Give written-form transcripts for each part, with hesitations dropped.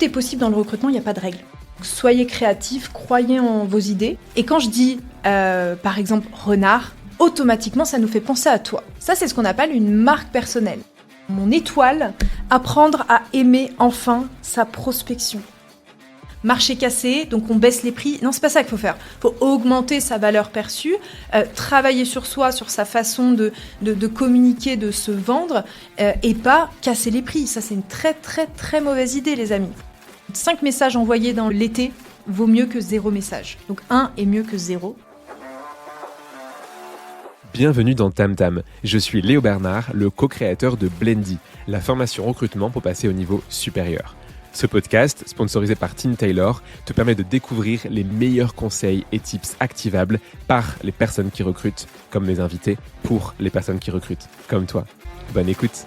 Tout est possible dans le recrutement, il n'y a pas de règle. Soyez créatifs, croyez en vos idées. Et quand je dis, par exemple, renard, automatiquement, ça nous fait penser à toi. Ça, c'est ce qu'on appelle une marque personnelle. Mon étoile, apprendre à aimer enfin sa prospection. Marché cassé, donc on baisse les prix. Non, c'est pas ça qu'il faut faire. Il faut augmenter sa valeur perçue, travailler sur soi, sur sa façon de communiquer, de se vendre, et pas casser les prix. Ça, c'est une très, très, très mauvaise idée, les amis. 5 messages envoyés dans l'été vaut mieux que 0 message. Donc 1 est mieux que 0. Bienvenue dans Tam Tam. Je suis Léo Bernard, le co-créateur de Blendy, la formation recrutement pour passer au niveau supérieur. Ce podcast, sponsorisé par Tim Taylor, te permet de découvrir les meilleurs conseils et tips activables par les personnes qui recrutent, comme mes invités, pour les personnes qui recrutent, comme toi. Bonne écoute.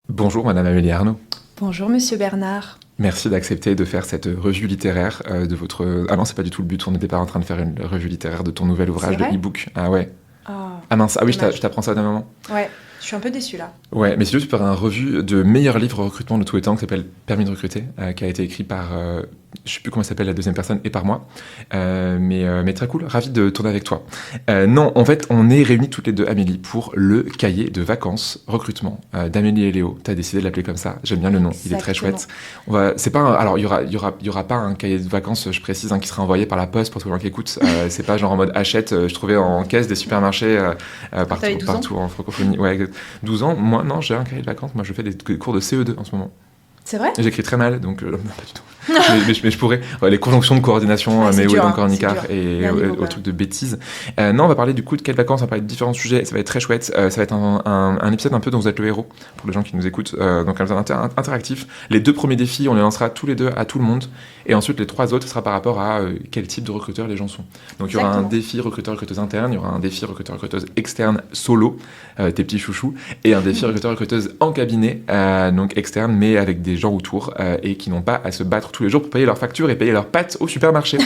Bonjour Madame Amélie Arnaud. Bonjour Monsieur Bernard. Merci d'accepter de faire cette revue littéraire de votre... Ah non, c'est pas du tout le but, on n'était pas en train de faire une revue littéraire de ton nouvel ouvrage de e-book. Ah ouais. Ah mince, ah oui, je t'apprends ça d'un moment. Ouais, je suis un peu déçue là. Ouais, mais c'est juste pour un revue de meilleur livre recrutement de tous les temps qui s'appelle Permis de recruter, qui a été écrit par, je sais plus comment s'appelle la deuxième personne, et par moi. Mais très cool, ravi de tourner avec toi. Non, en fait, on est réunis toutes les deux, Amélie, pour le cahier de vacances recrutement d'Amélie et Léo. T'as décidé de l'appeler comme ça, j'aime bien le nom, Exactement. Il est très chouette. C'est pas alors, il y aura pas un cahier de vacances, je précise, qui sera envoyé par la poste pour tous les gens qui écoutent. C'est pas genre en mode achète, je trouvais en caisse des supermarchés partout en francophonie. Ouais, 12 ans, moi non, j'ai un cahier de vacances, moi je fais des cours de CE2 en ce moment. C'est vrai ? J'écris très mal, donc pas du tout. mais je pourrais. Ouais, les conjonctions de coordination, mais où est encore Nicard et au truc de bêtises. Non, on va parler du coup de quelles vacances, on va parler de différents sujets, ça va être très chouette. Ça va être un épisode un peu dont vous êtes le héros, pour les gens qui nous écoutent. Donc un épisode interactif. Les 2 premiers défis, on les lancera tous les 2 à tout le monde. Et ensuite, les 3 autres, ce sera par rapport à quel type de recruteur les gens sont. Donc il y aura un défi recruteur-recruteuse interne, il y aura un défi recruteur-recruteuse externe solo, tes petits chouchous, et un défi recruteur-recruteuse en cabinet, donc externe, mais avec des gens autour et qui n'ont pas à se battre tous les jours pour payer leurs factures et payer leurs pâtes au supermarché.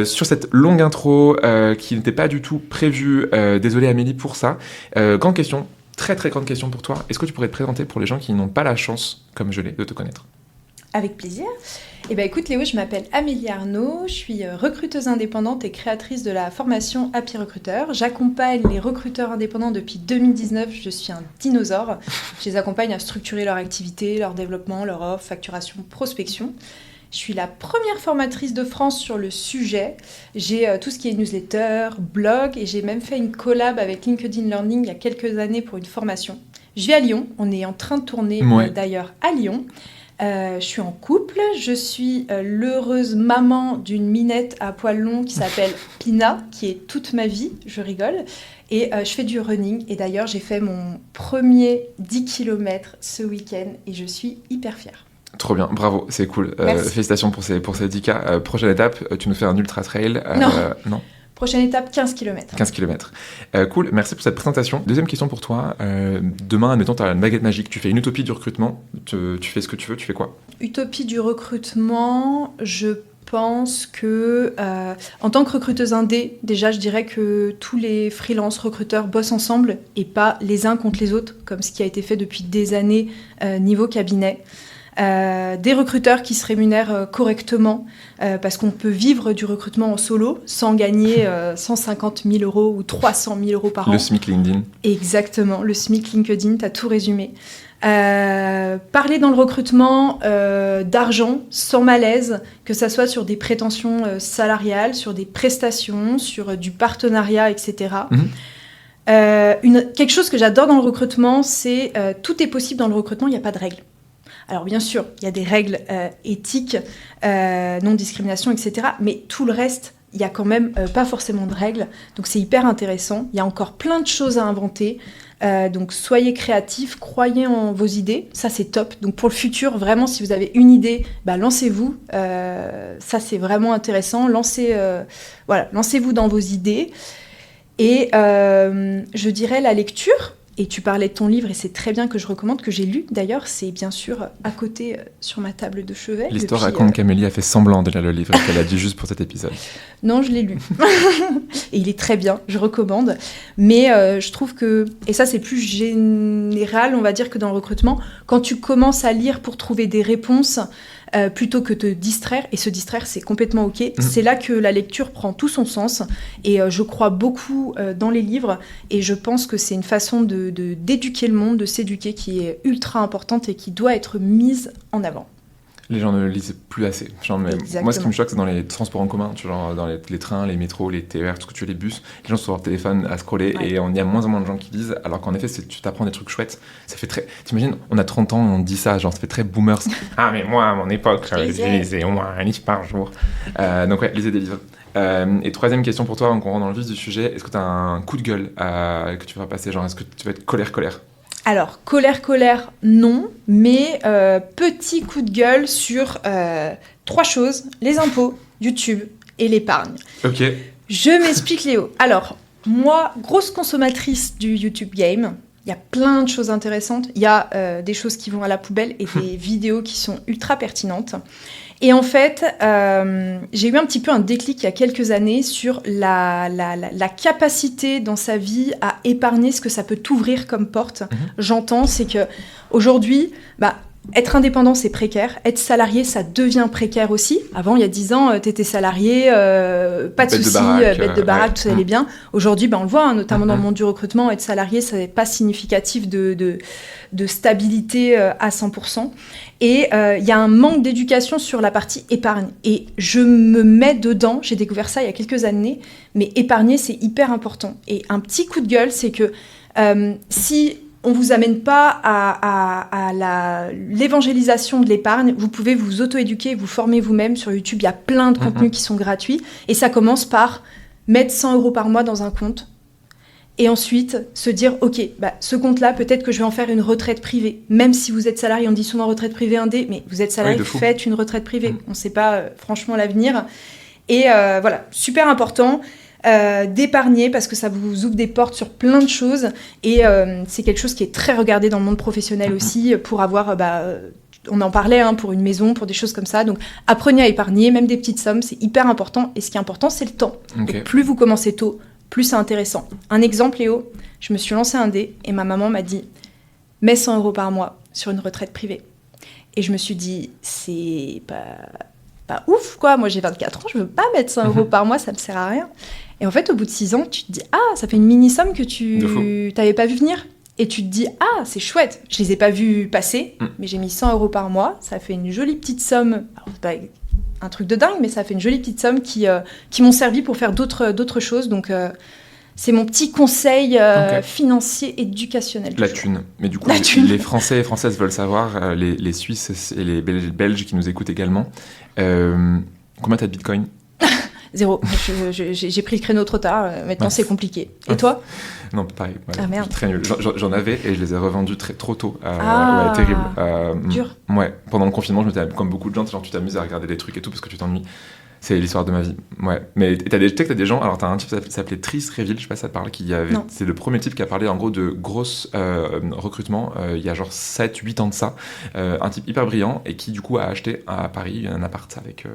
Sur cette longue intro qui n'était pas du tout prévue, désolé Amélie pour ça. Grande question, très très grande question pour toi. Est-ce que tu pourrais te présenter pour les gens qui n'ont pas la chance, comme je l'ai, de te connaître ? Avec plaisir. Eh bien écoute Léo, je m'appelle Amélie Arnaud, je suis recruteuse indépendante et créatrice de la formation Happy Recruteur. J'accompagne les recruteurs indépendants depuis 2019, je suis un dinosaure. Je les accompagne à structurer leur activité, leur développement, leur offre, facturation, prospection. Je suis la première formatrice de France sur le sujet. J'ai tout ce qui est newsletter, blog, et j'ai même fait une collab avec LinkedIn Learning il y a quelques années pour une formation. Je vis à Lyon, on est en train de tourner d'ailleurs à Lyon. Je suis en couple, je suis l'heureuse maman d'une minette à poils longs qui s'appelle Pina, qui est toute ma vie, je rigole. Et je fais du running, et d'ailleurs j'ai fait mon premier 10 km ce week-end, et je suis hyper fière. Trop bien, bravo, c'est cool. Félicitations pour ces 10K. Prochaine étape, tu nous fais un ultra trail. Non. Prochaine étape, 15 km. 15 km. Cool, merci pour cette présentation. Deuxième question pour toi. Demain, admettons, tu as une baguette magique, tu fais une utopie du recrutement, tu fais ce que tu veux, tu fais quoi ? Utopie du recrutement, je pense que en tant que recruteuse indé, déjà je dirais que tous les freelance recruteurs bossent ensemble et pas les uns contre les autres, comme ce qui a été fait depuis des années niveau cabinet. Des recruteurs qui se rémunèrent correctement parce qu'on peut vivre du recrutement en solo sans gagner 150 000 euros ou 300 000 euros par an. Le SMIC LinkedIn. Exactement, le SMIC LinkedIn, t'as tout résumé. Parler dans le recrutement d'argent sans malaise, que ça soit sur des prétentions salariales, sur des prestations, sur du partenariat, etc. Quelque chose que j'adore dans le recrutement, c'est tout est possible dans le recrutement, il n'y a pas de règles. Alors bien sûr, il y a des règles éthiques, non-discrimination, etc. Mais tout le reste, il n'y a quand même pas forcément de règles. Donc c'est hyper intéressant. Il y a encore plein de choses à inventer. Donc soyez créatifs, croyez en vos idées. Ça, c'est top. Donc pour le futur, vraiment, si vous avez une idée, lancez-vous. Ça, c'est vraiment intéressant. Lancez-vous dans vos idées. Et je dirais la lecture. Et tu parlais de ton livre, et c'est très bien que je recommande, que j'ai lu d'ailleurs. C'est bien sûr à côté sur ma table de chevet. L'histoire raconte qu'Amélie a fait semblant de lire le livre, qu'elle a dit juste pour cet épisode. Non, je l'ai lu. Et il est très bien, je recommande. Mais je trouve que, et ça c'est plus général, on va dire, que dans le recrutement, quand tu commences à lire pour trouver des réponses, plutôt que te distraire, et se distraire c'est complètement ok, c'est là que la lecture prend tout son sens, et je crois beaucoup dans les livres, et je pense que c'est une façon d'éduquer le monde, de s'éduquer, qui est ultra importante et qui doit être mise en avant. Les gens ne lisent plus assez. Genre, moi, ce qui me choque, c'est dans les transports en commun, genre dans les trains, les métros, les TER, tout ce que tu veux, les bus. Les gens sont sur leur téléphone à scroller, et il y a moins en moins de gens qui lisent, alors qu'en effet, tu t'apprends des trucs chouettes. Ça fait très... T'imagines, on a 30 ans, on dit ça, genre ça fait très boomers. Ah, mais moi, à mon époque, je lisais au moins un livre par jour. Donc ouais, lisez des livres. Et troisième question pour toi, on rentre dans le vif du sujet. Est-ce que tu as un coup de gueule que tu vas passer? Genre, est-ce que tu vas être colère? Alors, colère, non, mais petit coup de gueule sur 3 choses, les impôts, YouTube et l'épargne. Ok. Je m'explique, Léo. Alors, moi, grosse consommatrice du YouTube Game, il y a plein de choses intéressantes. Il y a des choses qui vont à la poubelle et des vidéos qui sont ultra pertinentes. Et en fait, j'ai eu un petit peu un déclic il y a quelques années sur la capacité dans sa vie à épargner, ce que ça peut t'ouvrir comme porte. J'entends, c'est que aujourd'hui, être indépendant, c'est précaire. Être salarié, ça devient précaire aussi. Avant, il y a 10 ans, t'étais salarié, pas de soucis, bête de baraque, tout ça allait bien. Aujourd'hui, on le voit, notamment dans le monde du recrutement, être salarié, ça n'est pas significatif de stabilité à 100%. Et il y a un manque d'éducation sur la partie épargne. Et je me mets dedans, j'ai découvert ça il y a quelques années, mais épargner, c'est hyper important. Et un petit coup de gueule, c'est que si on ne vous amène pas à l'évangélisation de l'épargne, vous pouvez vous auto-éduquer, vous former vous-même. Sur YouTube, il y a plein de contenus qui sont gratuits. Et ça commence par mettre 100 € par mois dans un compte. Et ensuite, se dire, ok, ce compte-là, peut-être que je vais en faire une retraite privée. Même si vous êtes salarié, on dit souvent retraite privée indé, mais vous êtes salarié, faites une retraite privée. On ne sait pas franchement l'avenir. Et voilà, super important d'épargner parce que ça vous ouvre des portes sur plein de choses. Et c'est quelque chose qui est très regardé dans le monde professionnel aussi pour avoir... on en parlait pour une maison, pour des choses comme ça. Donc, apprenez à épargner, même des petites sommes, c'est hyper important. Et ce qui est important, c'est le temps. Okay. Donc, plus vous commencez tôt, plus c'est intéressant. Un exemple, Léo, je me suis lancé un dé et ma maman m'a dit « Mets 100 € par mois sur une retraite privée. » Et je me suis dit « C'est pas ouf, quoi. Moi, j'ai 24 ans, je veux pas mettre 100 € par mois, ça me sert à rien. » Et en fait, au bout de 6 ans, tu te dis « Ah, ça fait une mini-somme que tu t'avais pas vu venir. » Et tu te dis « Ah, c'est chouette. » Je les ai pas vus passer, mais j'ai mis 100 € par mois. Ça fait une jolie petite somme. Alors, c'est pas un truc de dingue, mais ça fait une jolie petite somme qui m'ont servi pour faire d'autres choses. Donc, c'est mon petit conseil financier éducationnel. La thune. Mais du coup, les Français et Françaises veulent savoir, les Suisses et les Belges qui nous écoutent également, combien t'as de Bitcoin ? 0. J'ai pris le créneau trop tard. Maintenant, c'est compliqué. Et toi ? Non, pareil. Ouais, ah merde. Très nul. J'en avais et je les ai revendus trop tôt. Ouais, terrible. Dur. Ouais. Pendant le confinement, je m'étais comme beaucoup de gens, genre tu t'amuses à regarder des trucs et tout parce que tu t'ennuies. C'est l'histoire de ma vie. Ouais. Mais tu sais que t'as des gens. Alors t'as un type qui s'appelait Tris Réville, je sais pas si ça te parle, c'est le premier type qui a parlé en gros de grosses recrutements. Il y a genre 7-8 ans de ça. Un type hyper brillant et qui du coup a acheté à Paris un appart avec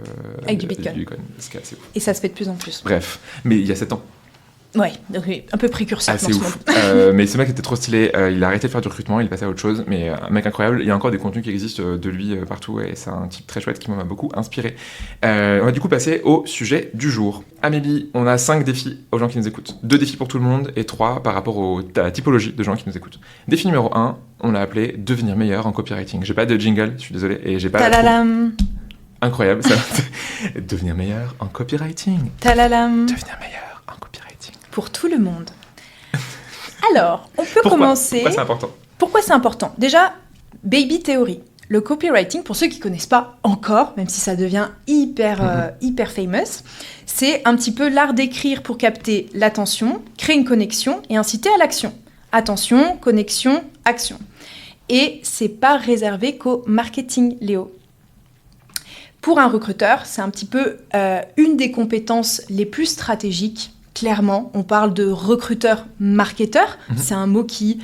du Bitcoin. Ce qui est assez ouf. Et ça se fait de plus en plus. Bref. Mais il y a 7 ans. Ouais, donc un peu précurseur. C'est ouf. Mais ce mec était trop stylé. Il a arrêté de faire du recrutement, il est passé à autre chose. Mais un mec incroyable. Il y a encore des contenus qui existent de lui partout. Et c'est un type très chouette qui m'a beaucoup inspiré. On va du coup passer au sujet du jour. Amélie, on a 5 défis aux gens qui nous écoutent. 2 défis pour tout le monde et 3 par rapport à la typologie de gens qui nous écoutent. Défi numéro 1, on l'a appelé devenir meilleur en copywriting. J'ai pas de jingle, je suis désolé. Et j'ai pas. Talalam. Incroyable ça. Devenir meilleur en copywriting. Talalam. Devenir meilleur en copywriting. Pour tout le monde. Alors, on peut commencer... Pourquoi c'est important ? Pourquoi c'est important ? Déjà, baby theory. Le copywriting, pour ceux qui ne connaissent pas encore, même si ça devient hyper famous, c'est un petit peu l'art d'écrire pour capter l'attention, créer une connexion et inciter à l'action. Attention, connexion, action. Et c'est pas réservé qu'au marketing, Léo. Pour un recruteur, c'est un petit peu une des compétences les plus stratégiques clairement, on parle de recruteur-marketeur. C'est un mot qui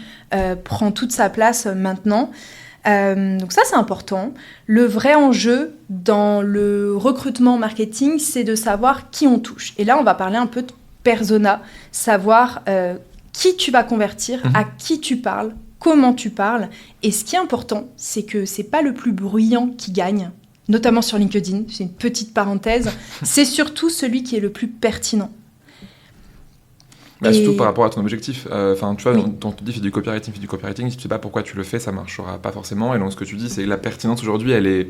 prend toute sa place maintenant. Donc ça, c'est important. Le vrai enjeu dans le recrutement marketing, c'est de savoir qui on touche. Et là, on va parler un peu de persona, savoir qui tu vas convertir, à qui tu parles, comment tu parles. Et ce qui est important, c'est que c'est pas le plus bruyant qui gagne, notamment sur LinkedIn, c'est une petite parenthèse, c'est surtout celui qui est le plus pertinent. Surtout par rapport à ton objectif. Tu vois, on te dit fais du copywriting, si tu sais pas pourquoi tu le fais, ça marchera pas forcément. Et donc ce que tu dis, c'est que la pertinence aujourd'hui, elle est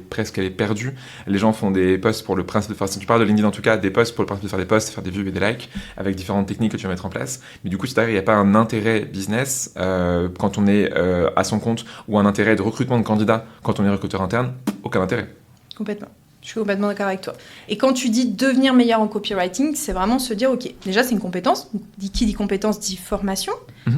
perdue. Les gens font des posts pour le principe de faire, si tu parles de LinkedIn en tout cas, des posts pour le principe de faire des posts, faire des vues et des likes, avec différentes techniques que tu vas mettre en place. Mais du coup, si derrière il n'y a pas un intérêt business quand on est à son compte, ou un intérêt de recrutement de candidats quand on est recruteur interne, aucun intérêt. Complètement. Je suis complètement d'accord avec toi. Et quand tu dis devenir meilleur en copywriting, c'est vraiment se dire, ok, déjà c'est une compétence. Qui dit compétence dit formation.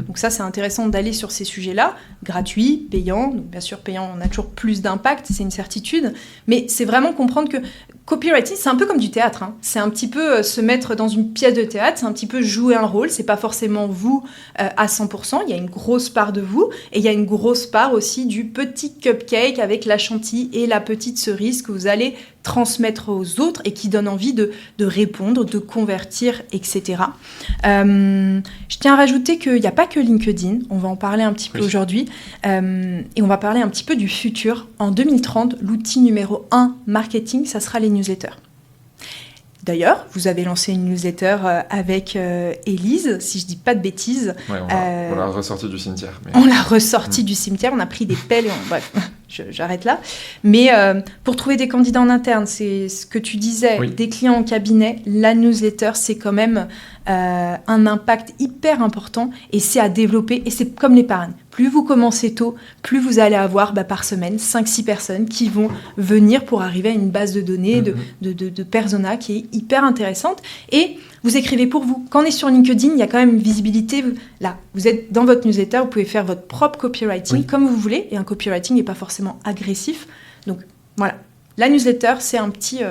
Donc ça, c'est intéressant d'aller sur ces sujets-là, gratuit, payant. Donc bien sûr, payant, on a toujours plus d'impact, c'est une certitude. Mais c'est vraiment comprendre que copywriting, c'est un peu comme du théâtre. C'est un petit peu se mettre dans une pièce de théâtre, c'est un petit peu jouer un rôle. C'est pas forcément vous à 100%. Il y a une grosse part de vous. Et il y a une grosse part aussi du petit cupcake avec la chantilly et la petite cerise que vous allez transmettre aux autres et qui donne envie de répondre, de convertir, etc. Je tiens à rajouter qu'il n'y a pas que LinkedIn, on va en parler un petit peu aujourd'hui, et on va parler un petit peu du futur. En 2030, l'outil numéro 1 marketing, ça sera les newsletters. D'ailleurs, vous avez lancé une newsletter avec Élise, si je ne dis pas de bêtises. Ouais, on l'a ressorti du cimetière. Mais... On l'a ressorti du cimetière, on a pris des pelles, bref, j'arrête là. Mais pour trouver des candidats en interne, c'est ce que tu disais, des clients en cabinet, la newsletter, c'est quand même un impact hyper important et c'est à développer. Et c'est comme l'épargne. Plus vous commencez tôt, plus vous allez avoir par semaine 5-6 personnes qui vont venir pour arriver à une base de données, de persona qui est hyper intéressante. Et vous écrivez pour vous. Quand on est sur LinkedIn, il y a quand même une visibilité. Là, vous êtes dans votre newsletter, vous pouvez faire votre propre copywriting comme vous voulez. Et un copywriting n'est pas forcément agressif. Donc voilà, la newsletter, c'est un petit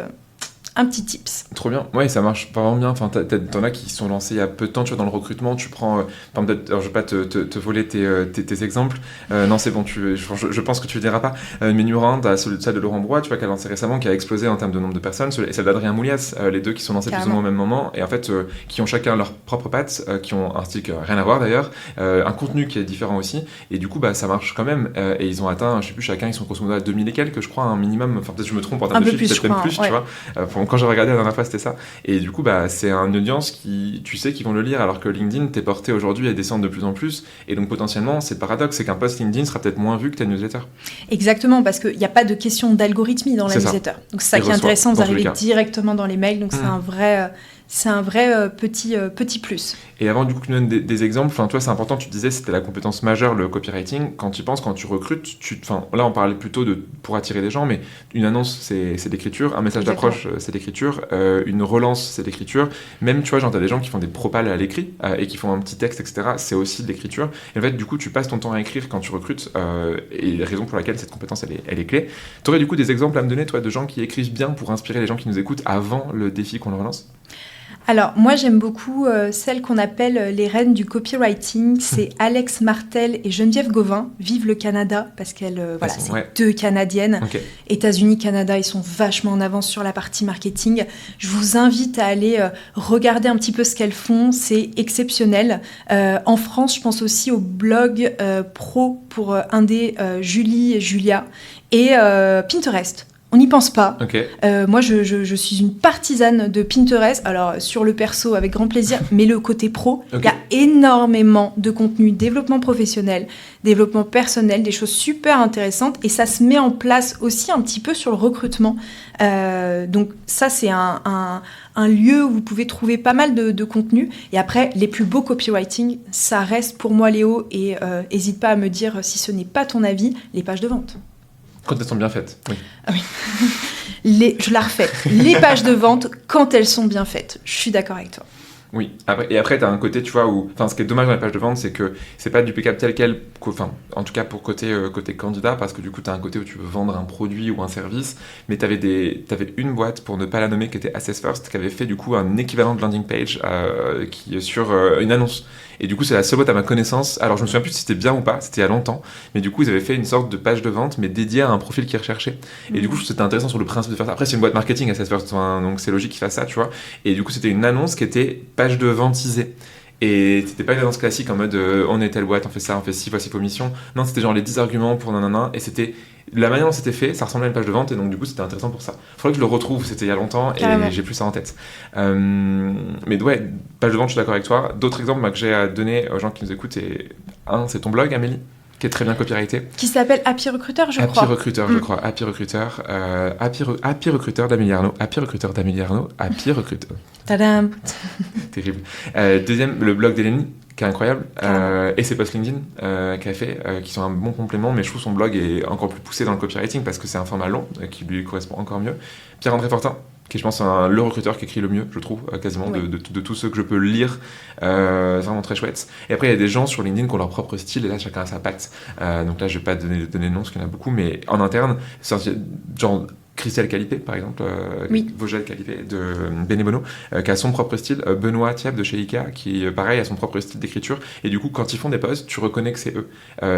tips. Trop bien. Ouais, ça marche vraiment bien. Enfin, t'en as qui sont lancés il y a peu de temps, tu vois, dans le recrutement. Tu prends, alors je vais pas te voler tes exemples. Non, c'est bon, je pense que tu le diras pas. Mais numéro 1, t'as celle de Laurent Brois, tu vois, qui a lancé récemment, qui a explosé en termes de nombre de personnes, et celle d'Adrien Moulias, les deux qui sont lancés plus ou moins au même moment, et en fait, qui ont chacun leur propre patte, qui ont un style qui n'a rien à voir d'ailleurs, un contenu qui est différent aussi, et du coup, ça marche quand même. Et ils ont atteint, je sais plus, chacun, ils sont grosso modo à 2000 et quelques, je crois, un minimum. Enfin, peut-être je me trompe en termes de chiffres, peut-être même plus, tu vois. Quand j'ai regardé la dernière fois, c'était ça. Et du coup, c'est une audience qui, tu sais, qui vont le lire, alors que LinkedIn, t'es porté aujourd'hui à descendre de plus en plus. Et donc, potentiellement, c'est le paradoxe, c'est qu'un post LinkedIn sera peut-être moins vu que ta newsletter. Exactement, parce qu'il n'y a pas de question d'algorithmie dans la newsletter. Donc, c'est ça qui est intéressant, vous arrivez directement dans les mails. Donc, c'est un vrai petit plus. Et avant du coup que tu donnes des exemples, toi c'est important, tu disais c'était la compétence majeure, le copywriting. Quand tu penses, quand tu recrutes, là on parlait plutôt pour attirer des gens, mais une annonce c'est l'écriture, un message d'approche c'est l'écriture, une relance c'est l'écriture, même tu vois genre t'as des gens qui font des propals à l'écrit et qui font un petit texte, etc. C'est aussi de l'écriture. Et en fait du coup tu passes ton temps à écrire quand tu recrutes et la raison pour laquelle cette compétence elle est clé. Tu aurais du coup des exemples à me donner toi de gens qui écrivent bien pour inspirer les gens qui nous écoutent avant le défi qu'on leur lance? Alors, moi, j'aime beaucoup celles qu'on appelle les reines du copywriting. C'est Alex Martel et Geneviève Gauvin. Vive le Canada, parce qu'elles, c'est deux Canadiennes. Okay. États-Unis, Canada, ils sont vachement en avance sur la partie marketing. Je vous invite à aller regarder un petit peu ce qu'elles font. C'est exceptionnel. En France, je pense aussi au blog pro pour Indé, Julie et Julia. Et Pinterest. On n'y pense pas. Okay. Moi, je suis une partisane de Pinterest. Alors, sur le perso, avec grand plaisir, mais le côté pro, il y a énormément de contenu, développement professionnel, développement personnel, des choses super intéressantes. Et ça se met en place aussi un petit peu sur le recrutement. Donc, ça, c'est un lieu où vous pouvez trouver pas mal de contenu. Et après, les plus beaux copywriting, ça reste pour moi, Léo, et n'hésite pas à me dire si ce n'est pas ton avis, les pages de vente. Quand elles sont bien faites, oui. Ah oui. Je la refais. Les pages de vente, quand elles sont bien faites. Je suis d'accord avec toi. Oui, après tu as un côté, tu vois, où, ce qui est dommage dans les pages de vente, c'est que c'est pas duplicable tel quel, en tout cas pour côté candidat, parce que du coup tu as un côté où tu veux vendre un produit ou un service, mais t'avais une boîte, pour ne pas la nommer, qui était Assess First, qui avait fait du coup un équivalent de landing page qui est sur une annonce. Et du coup, c'est la seule boîte à ma connaissance. Alors, je me souviens plus si c'était bien ou pas, c'était il y a longtemps. Mais du coup, ils avaient fait une sorte de page de vente, mais dédiée à un profil qu'ils recherchaient. Et du coup, je trouve que c'était intéressant sur le principe de faire ça. Après, c'est une boîte marketing, Assess First, donc c'est logique qu'ils fassent ça, tu vois. Et du coup, c'était une annonce qui était page de ventisée. Et c'était pas une annonce classique en mode on est telle boîte, on fait ça, on fait ci, voici vos missions. Non, c'était genre les 10 arguments pour nanana. Et c'était la manière dont c'était fait, ça ressemblait à une page de vente. Et donc, du coup, c'était intéressant pour ça. Faudrait que je le retrouve, c'était il y a longtemps et j'ai plus ça en tête. Mais ouais, page de vente, je suis d'accord avec toi. D'autres exemples que j'ai à donner aux gens qui nous écoutent, c'est ton blog, Amélie, qui est très bien copyrighté. Qui s'appelle Happy Recruiter, je crois. Happy Recruiter, je crois. Happy Recruiter. Happy Recruiter d'Amélie Arnaud. Happy Recruiter d'Amélie Arnaud. Happy Recruiter. Tadam. Terrible. Deuxième, le blog d'Hélénie, qui est incroyable. Et ses posts LinkedIn qu'elle fait, qui sont un bon complément. Mais je trouve son blog est encore plus poussé dans le copywriting parce que c'est un format long qui lui correspond encore mieux. Pierre-André Fortin, qui est, je pense, le recruteur qui écrit le mieux, je trouve, quasiment, de tous ceux que je peux lire. C'est vraiment très chouette. Et après, il y a des gens sur LinkedIn qui ont leur propre style, et là, chacun a sa patte. Donc là, je vais pas donner de nom, parce qu'il y en a beaucoup, mais en interne, genre Christelle Calipé, par exemple, Vogel Calipé de Benebono, qui a son propre style. Benoît Thieb de chez Ikea, qui, pareil, a son propre style d'écriture. Et du coup, quand ils font des posts, tu reconnais que c'est eux.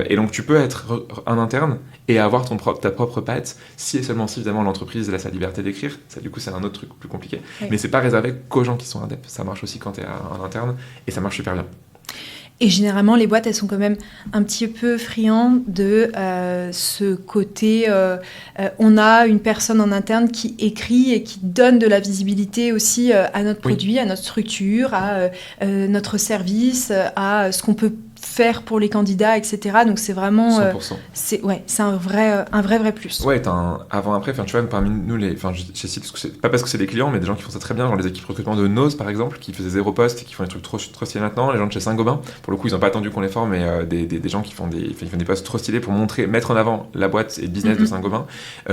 Et donc, tu peux être en interne et avoir ta propre patte, si et seulement si, évidemment, l'entreprise laisse la liberté d'écrire. Ça, du coup, c'est un autre truc plus compliqué. Oui. Mais c'est pas réservé qu'aux gens qui sont adeptes. Ça marche aussi quand tu es en interne, et ça marche super bien. Et généralement, les boîtes, elles sont quand même un petit peu friandes de ce côté... on a une personne en interne qui écrit et qui donne de la visibilité aussi à notre produit, à notre structure, à notre service, à ce qu'on peut faire pour les candidats, etc. Donc c'est vraiment... 100%. C'est un vrai plus. Ouais, avant-après, tu vois, parmi nous, je cite, pas parce que c'est des clients, mais des gens qui font ça très bien, genre les équipes recrutement de Nose, par exemple, qui faisaient 0 poste et qui font des trucs trop stylés maintenant, les gens de chez Saint-Gobain, pour le coup, ils n'ont pas attendu qu'on les forme, mais des gens qui font des postes trop stylés pour mettre en avant la boîte et le business de Saint-Gobain,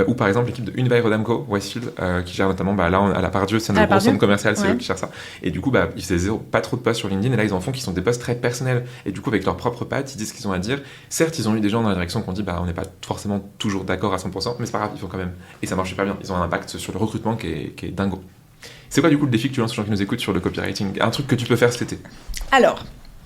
ou par exemple l'équipe de Unibail Rodamco, Westfield, qui gère notamment, là, à la Pardieu, c'est notre gros centre commercial, c'est eux qui gèrent ça. Et du coup, ils faisaient pas trop de posts sur LinkedIn, et là, ils en font qui sont des posts très personnels. Et du coup, avec leur propre patte, ils disent ce qu'ils ont à dire. Certes, ils ont eu des gens dans la direction qui ont dit on n'est pas forcément toujours d'accord à 100%, mais c'est pas grave, ils font quand même. Et ça marche super bien. Ils ont un impact sur le recrutement qui est dingo. C'est quoi du coup le défi que tu lances aux gens qui nous écoutent sur le copywriting? Un truc que tu peux faire cet été? Alors,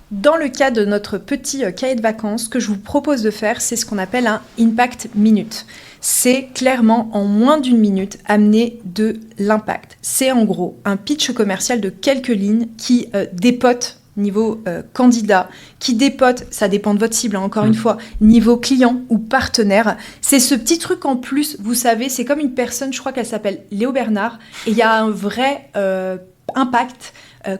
dans le cas de notre petit cahier de vacances, ce que je vous propose de faire, c'est ce qu'on appelle un Impact Minute. C'est clairement, en moins d'une minute, amener de l'impact. C'est en gros un pitch commercial de quelques lignes qui dépote niveau candidat, qui dépote, ça dépend de votre cible, encore une fois, niveau client ou partenaire. C'est ce petit truc en plus, vous savez, c'est comme une personne, je crois qu'elle s'appelle Léo Bernard, et il y a un vrai impact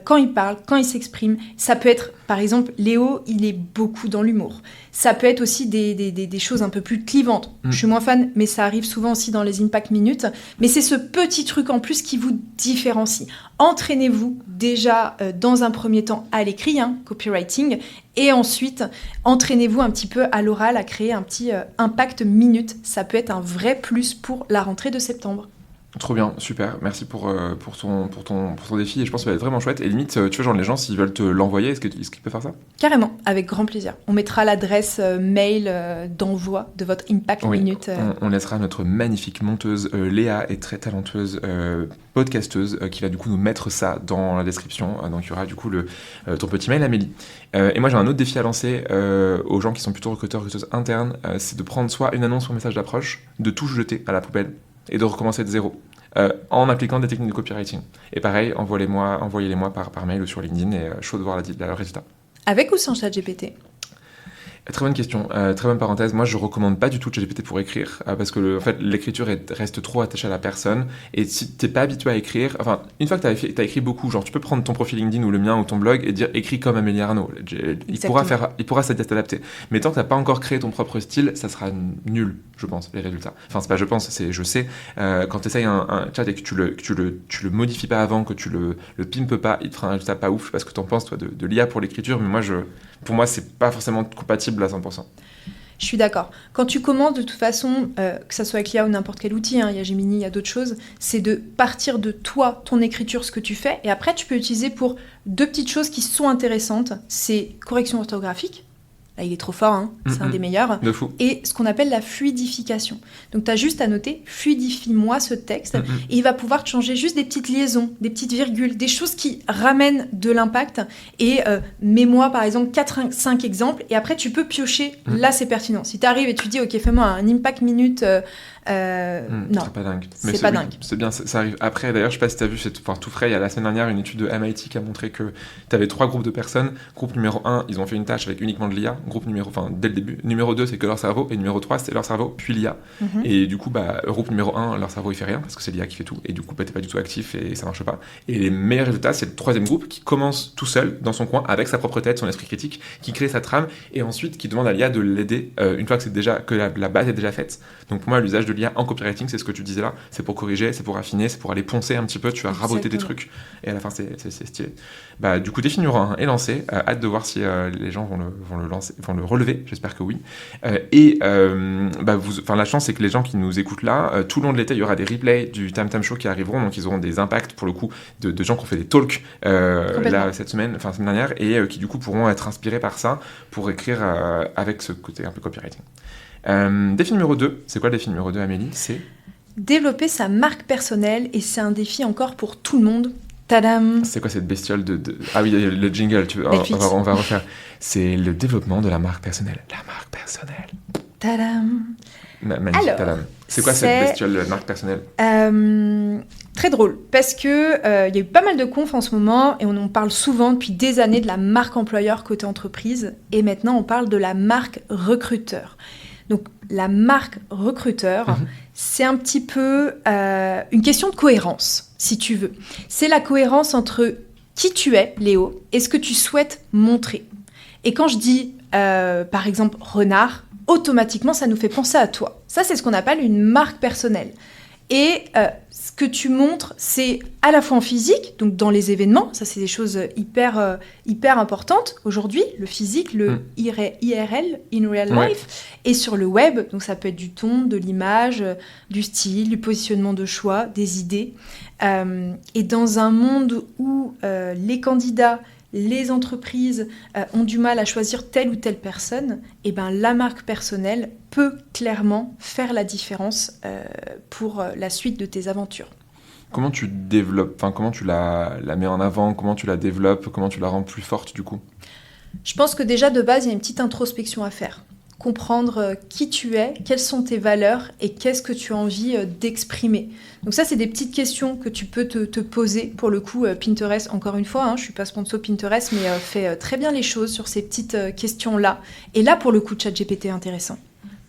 quand il parle, quand il s'exprime. Ça peut être, par exemple, Léo, il est beaucoup dans l'humour. Ça peut être aussi des choses un peu plus clivantes. Je suis moins fan, mais ça arrive souvent aussi dans les Impact Minutes. Mais c'est ce petit truc en plus qui vous différencie. Entraînez-vous déjà dans un premier temps à l'écrit, copywriting, et ensuite, entraînez-vous un petit peu à l'oral à créer un petit Impact Minute. Ça peut être un vrai plus pour la rentrée de septembre. Trop bien, super, merci pour ton défi, et je pense que ça va être vraiment chouette. Et limite, tu vois, genre les gens, s'ils veulent te l'envoyer, est-ce qu'ils peuvent faire ça? Carrément, avec grand plaisir. On mettra l'adresse mail d'envoi de votre Impact Minute. On laissera notre magnifique monteuse Léa, et très talentueuse podcasteuse, qui va du coup nous mettre ça dans la description. Donc il y aura du coup ton petit mail, Amélie. Et moi j'ai un autre défi à lancer aux gens qui sont plutôt recruteuses internes, c'est de prendre soit une annonce ou un message d'approche, de tout jeter à la poubelle et de recommencer de zéro en appliquant des techniques de copywriting. Et pareil, envoyez-les-moi par mail ou sur LinkedIn, et chaud de voir le résultat. Avec ou sans ChatGPT? Très bonne question, très bonne parenthèse. Moi, je recommande pas du tout ChatGPT pour écrire, parce que en fait, l'écriture reste trop attachée à la personne. Et si t'es pas habitué à écrire, enfin, une fois que t'as écrit beaucoup, genre, tu peux prendre ton profil LinkedIn ou le mien ou ton blog et dire écris comme Amélie Arnaud. Il pourra s'adapter. Mais tant que t'as pas encore créé ton propre style, ça sera nul, je pense, les résultats. Enfin, c'est pas je pense, c'est je sais. Quand t'essayes un chat et que tu le modifies pas avant, que tu le pimpes pas, il te fera un résultat pas ouf. Je sais pas ce que t'en penses, toi, de l'IA pour l'écriture, mais pour moi, c'est pas forcément compatible à 100%. Je suis d'accord. Quand tu commences, de toute façon, que ça soit avec l'IA ou n'importe quel outil, il y a Gemini, il y a d'autres choses, c'est de partir de toi, ton écriture, ce que tu fais, et après, tu peux utiliser pour 2 petites choses qui sont intéressantes. C'est correction orthographique. Là, il est trop fort, hein. C'est un des meilleurs. De fou. Et ce qu'on appelle la fluidification. Donc, tu as juste à noter, fluidifie-moi ce texte, et il va pouvoir te changer juste des petites liaisons, des petites virgules, des choses qui ramènent de l'impact, et mets-moi, par exemple, 4-5 exemples, et après, tu peux piocher, là, c'est pertinent. Si tu arrives et tu dis, OK, fais-moi un impact minute... non, c'est pas dingue. C'est pas dingue. C'est bien, ça arrive après. D'ailleurs, je sais pas si tu as vu, c'est tout frais, il y a la semaine dernière une étude de MIT qui a montré que tu avais 3 groupes de personnes. Groupe numéro 1, ils ont fait une tâche avec uniquement de l'IA. Dès le début. Numéro 2, c'est que leur cerveau. Et numéro 3, c'est leur cerveau, puis l'IA. Et du coup, groupe numéro 1, leur cerveau, il fait rien parce que c'est l'IA qui fait tout. Et du coup, t'es pas du tout actif et ça marche pas. Et les meilleurs résultats, c'est le 3e groupe qui commence tout seul dans son coin avec sa propre tête, son esprit critique, qui crée sa trame et ensuite qui demande à l'IA de l'aider une fois que la base est déjà faite. Donc pour moi, l'usage de l'IA en copywriting, c'est ce que tu disais là. C'est pour corriger, c'est pour affiner, c'est pour aller poncer un petit peu. Tu vas raboter des trucs et à la fin, c'est stylé. Du coup, défi numéro 1 est lancé. Hâte de voir si les gens vont le relever. J'espère que oui. La chance, c'est que les gens qui nous écoutent là, tout le long de l'été, il y aura des replays du Tam Tam Show qui arriveront. Donc, ils auront des impacts pour le coup de gens qui ont fait des talks là cette semaine dernière et qui du coup pourront être inspirés par ça pour écrire avec ce côté un peu copywriting. Défi numéro 2, c'est quoi le défi numéro 2, Amélie? C'est développer sa marque personnelle, et c'est un défi encore pour tout le monde. Tadam! C'est quoi cette bestiole de... Ah oui, le jingle, on va refaire. C'est le développement de la marque personnelle. La marque personnelle. Tadam! Magnifique, alors, tadam. C'est quoi cette bestiole de la marque personnelle? Très drôle, parce que y a eu pas mal de confs en ce moment, et on en parle souvent depuis des années de la marque employeur côté entreprise, et maintenant on parle de la marque recruteur. Donc la marque recruteur, c'est un petit peu une question de cohérence, si tu veux. C'est la cohérence entre qui tu es, Léo, et ce que tu souhaites montrer. Et quand je dis, par exemple, renard, automatiquement, ça nous fait penser à toi. Ça, c'est ce qu'on appelle une marque personnelle. Et ce que tu montres, c'est à la fois en physique, donc dans les événements, ça c'est des choses hyper importantes aujourd'hui, le physique, le IRL, in real life, et sur le web, donc ça peut être du ton, de l'image, du style, du positionnement de choix, des idées. Et dans un monde où les candidats, les entreprises ont du mal à choisir telle ou telle personne, et ben la marque personnelle peut clairement faire la différence pour la suite de tes aventures. Comment tu développes, comment tu la mets en avant, comment tu la développes, comment tu la rends plus forte du coup? Je pense que déjà de base, il y a une petite introspection à faire. Comprendre qui tu es, quelles sont tes valeurs et qu'est-ce que tu as envie d'exprimer. Donc ça, c'est des petites questions que tu peux te poser. Pour le coup, Pinterest, encore une fois, je ne suis pas sponsor Pinterest, mais fait très bien les choses sur ces petites questions-là. Et là, pour le coup, ChatGPT est intéressant.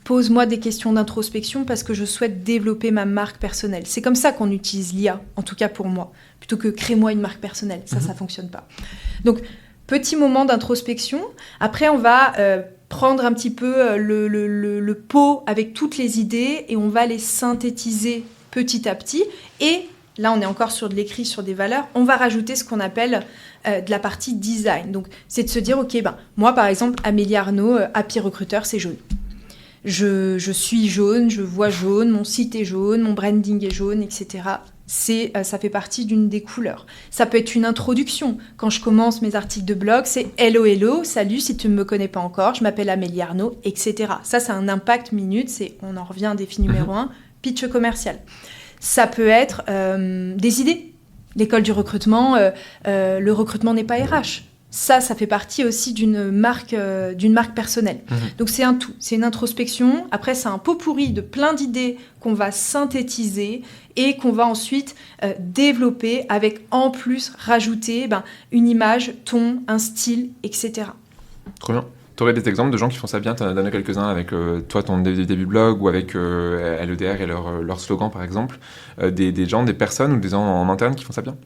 Pose-moi des questions d'introspection parce que je souhaite développer ma marque personnelle. C'est comme ça qu'on utilise l'IA, en tout cas pour moi, plutôt que crée-moi une marque personnelle. Ça ne fonctionne pas. Donc, petit moment d'introspection. Après, on va... prendre un petit peu le pot avec toutes les idées et on va les synthétiser petit à petit. Et là, on est encore sur de l'écrit, sur des valeurs. On va rajouter ce qu'on appelle de la partie design. Donc, c'est de se dire, OK, moi, par exemple, Amélie Arnaud, Happy Recruteur, c'est jaune. Je suis jaune, je vois jaune, mon site est jaune, mon branding est jaune, etc. Ça fait partie d'une des couleurs. Ça peut être une introduction. Quand je commence mes articles de blog, c'est « Hello, salut, si tu ne me connais pas encore, je m'appelle Amélie Arnaud, etc. » Ça, c'est un impact minute, on en revient à défi numéro 1, pitch commercial. Ça peut être des idées. L'école du recrutement, le recrutement n'est pas RH. Ça fait partie aussi d'une marque personnelle. Donc c'est un tout, c'est une introspection. Après, c'est un pot pourri de plein d'idées qu'on va synthétiser et qu'on va ensuite développer avec en plus rajouter une image, ton, un style, etc. Trop bien. Tu aurais des exemples de gens qui font ça bien? Tu en as donné quelques-uns avec toi, ton début blog, ou avec LEDR et leur slogan, par exemple. Des gens, des personnes ou des gens en interne qui font ça bien?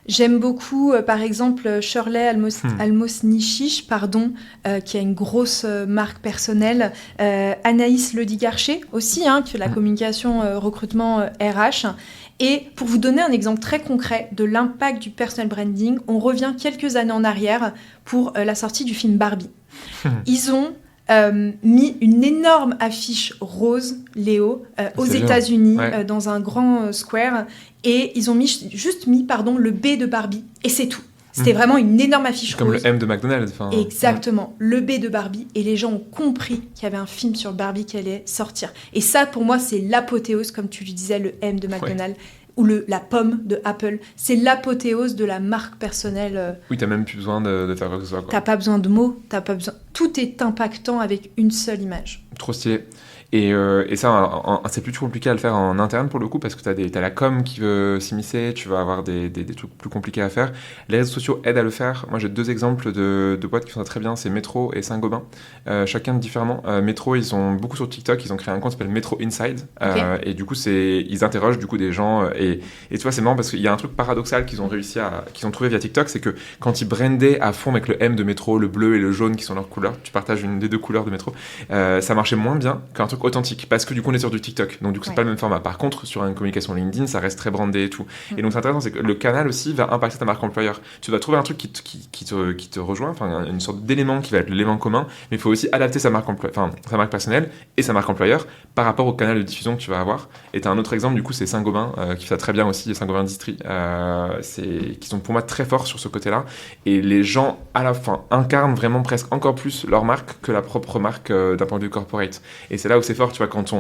J'aime beaucoup, par exemple, Shirley Almos-Nichiche, qui a une grosse marque personnelle. Anaïs Ledigarcher aussi, qui fait la communication recrutement RH. Et pour vous donner un exemple très concret de l'impact du personal branding, on revient quelques années en arrière pour la sortie du film Barbie. Ils ont mis une énorme affiche rose, Léo, aux États-Unis, dans un grand square, et ils ont juste mis le B de Barbie, et c'est tout. C'était vraiment une énorme affiche comme rose. Comme le M de McDonald's. Exactement, le B de Barbie. Et les gens ont compris qu'il y avait un film sur Barbie qui allait sortir. Et ça, pour moi, c'est l'apothéose, comme tu le disais, le M de McDonald's. Ou la pomme de Apple. C'est l'apothéose de la marque personnelle. Oui, t'as même plus besoin de faire quoi que ce soit. T'as pas besoin de mots, tout est impactant avec une seule image. Trop stylé. Et ça, c'est plus compliqué à le faire en interne pour le coup, parce que t'as la com qui veut s'immiscer, tu vas avoir des trucs plus compliqués à faire. Les réseaux sociaux aident à le faire. Moi, j'ai 2 exemples de boîtes qui font ça très bien, c'est Metro et Saint-Gobain. Chacun différemment. Metro, ils ont beaucoup sur TikTok, ils ont créé un compte qui s'appelle Metro Inside. Et du coup, ils interrogent du coup des gens. Et tu vois, c'est marrant parce qu'il y a un truc paradoxal qu'ils ont trouvé via TikTok, c'est que quand ils brandaient à fond avec le M de Metro, le bleu et le jaune qui sont leurs couleurs, tu partages une des 2 couleurs de Metro, ça marchait moins bien qu'un truc authentique, parce que du coup on est sur du TikTok, donc du coup c'est pas le même format. Par contre, sur une communication LinkedIn, ça reste très brandé et tout. Et donc c'est intéressant, c'est que le canal aussi va impacter ta marque employeur. Tu dois trouver un truc qui te rejoint, enfin une sorte d'élément qui va être l'élément commun, mais il faut aussi adapter sa marque personnelle et sa marque employeur par rapport au canal de diffusion que tu vas avoir. Et t'as un autre exemple, du coup, c'est Saint-Gobain qui fait ça très bien aussi, Saint-Gobain Distri, qui sont pour moi très forts sur ce côté-là. Et les gens à la fin incarnent vraiment presque encore plus leur marque que la propre marque d'un point de vue corporate. Et c'est là où c'est fort, tu vois, quand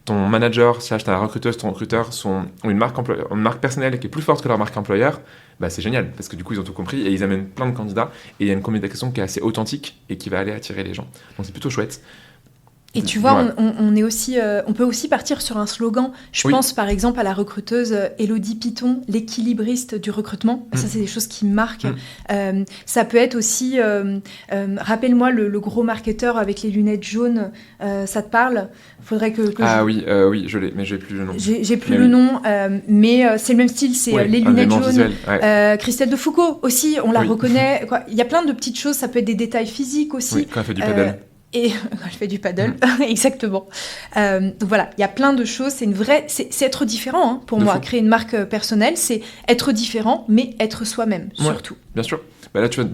ton manager, ta recruteuse, ton recruteur ont une marque personnelle qui est plus forte que leur marque employeur, bah c'est génial, parce que du coup ils ont tout compris et ils amènent plein de candidats et il y a une communication qui est assez authentique et qui va aller attirer les gens. Donc c'est plutôt chouette. Et tu vois, on peut aussi partir sur un slogan. Je pense par exemple à la recruteuse Élodie Piton, l'équilibriste du recrutement. Ça, c'est des choses qui marquent. Ça peut être aussi, rappelle-moi le gros marketeur avec les lunettes jaunes, ça te parle ? Faudrait que oui, je l'ai, mais j'ai plus le nom. J'ai plus le nom, mais c'est le même style, c'est les lunettes jaunes. Visuel, Christelle de Foucault aussi, on la reconnaît. Il y a plein de petites choses, ça peut être des détails physiques aussi. Oui, quand elle fait du paddle. Et quand je fais du paddle, exactement. Donc voilà, il y a plein de choses. C'est être différent pour moi. Créer une marque personnelle, c'est être différent, mais être soi-même surtout. Bien sûr. Bah là, tu m'as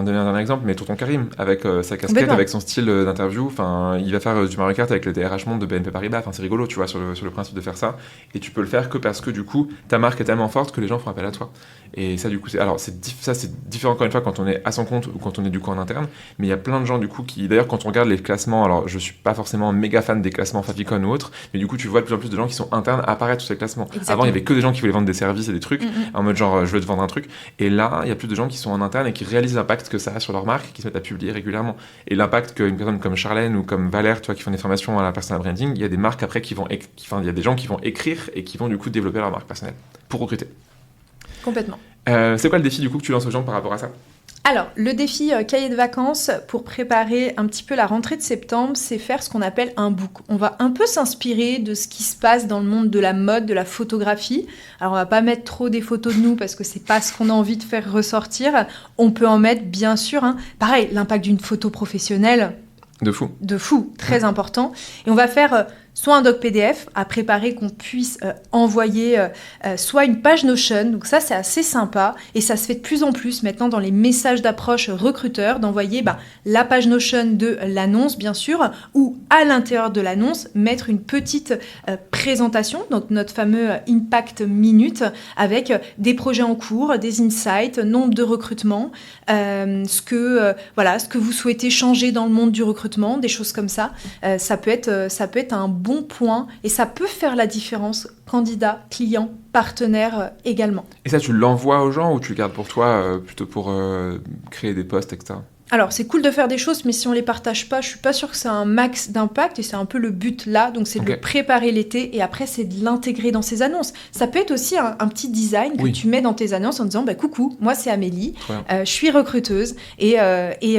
donné un dernier exemple, mais Tonton Karim, avec sa casquette, avec son style d'interview, il va faire du Mario Kart avec le DRH Monde de BNP Paribas. C'est rigolo, tu vois, sur le principe de faire ça. Et tu peux le faire que parce que, du coup, ta marque est tellement forte que les gens font appel à toi. Et ça, du coup, c'est différent encore une fois quand on est à son compte ou quand on est du coup en interne. Mais il y a plein de gens, du coup, qui, d'ailleurs, quand on regarde les classements, alors je suis pas forcément méga fan des classements Favicon ou autres, mais du coup, tu vois de plus en plus de gens qui sont internes apparaître sur ces classements. Exactement. Avant, il y avait que des gens qui voulaient vendre des services et des trucs, en mode genre, je veux te vendre un truc. Et là, il y a plus de gens qui sont en interne et qui réalisent l'impact que ça a sur leur marque, qui se mettent à publier régulièrement. Et l'impact qu'une personne comme Charlène ou comme Valère, tu vois, qui font des formations à la personal branding, il y a des marques après il y a des gens qui vont écrire et qui vont du coup développer leur marque personnelle pour recruter. Complètement. C'est quoi le défi du coup que tu lances aux gens par rapport à ça ? Alors, le défi cahier de vacances pour préparer un petit peu la rentrée de septembre, c'est faire ce qu'on appelle un book. On va un peu s'inspirer de ce qui se passe dans le monde de la mode, de la photographie. Alors, on va pas mettre trop des photos de nous parce que c'est pas ce qu'on a envie de faire ressortir. On peut en mettre, bien sûr. Pareil, l'impact d'une photo professionnelle. De fou, très important. Et on va faire soit un doc PDF à préparer qu'on puisse envoyer, soit une page Notion. Donc ça, c'est assez sympa. Et ça se fait de plus en plus maintenant dans les messages d'approche recruteurs, d'envoyer la page Notion de l'annonce, bien sûr, ou à l'intérieur de l'annonce, mettre une petite présentation, donc notre fameux Impact Minute, avec des projets en cours, des insights, nombre de recrutements, ce que vous souhaitez changer dans le monde du recrutement, des choses comme ça. Ça peut être un bon point et ça peut faire la différence candidat, client, partenaire également. Et ça, tu l'envoies aux gens ou tu le gardes pour toi plutôt pour créer des posts, etc. Alors, c'est cool de faire des choses, mais si on les partage pas, je suis pas sûre que c'est un max d'impact et c'est un peu le but là. Donc, c'est de le préparer l'été et après, c'est de l'intégrer dans ses annonces. Ça peut être aussi un petit design que tu mets dans tes annonces en disant coucou, moi c'est Amélie, je suis recruteuse et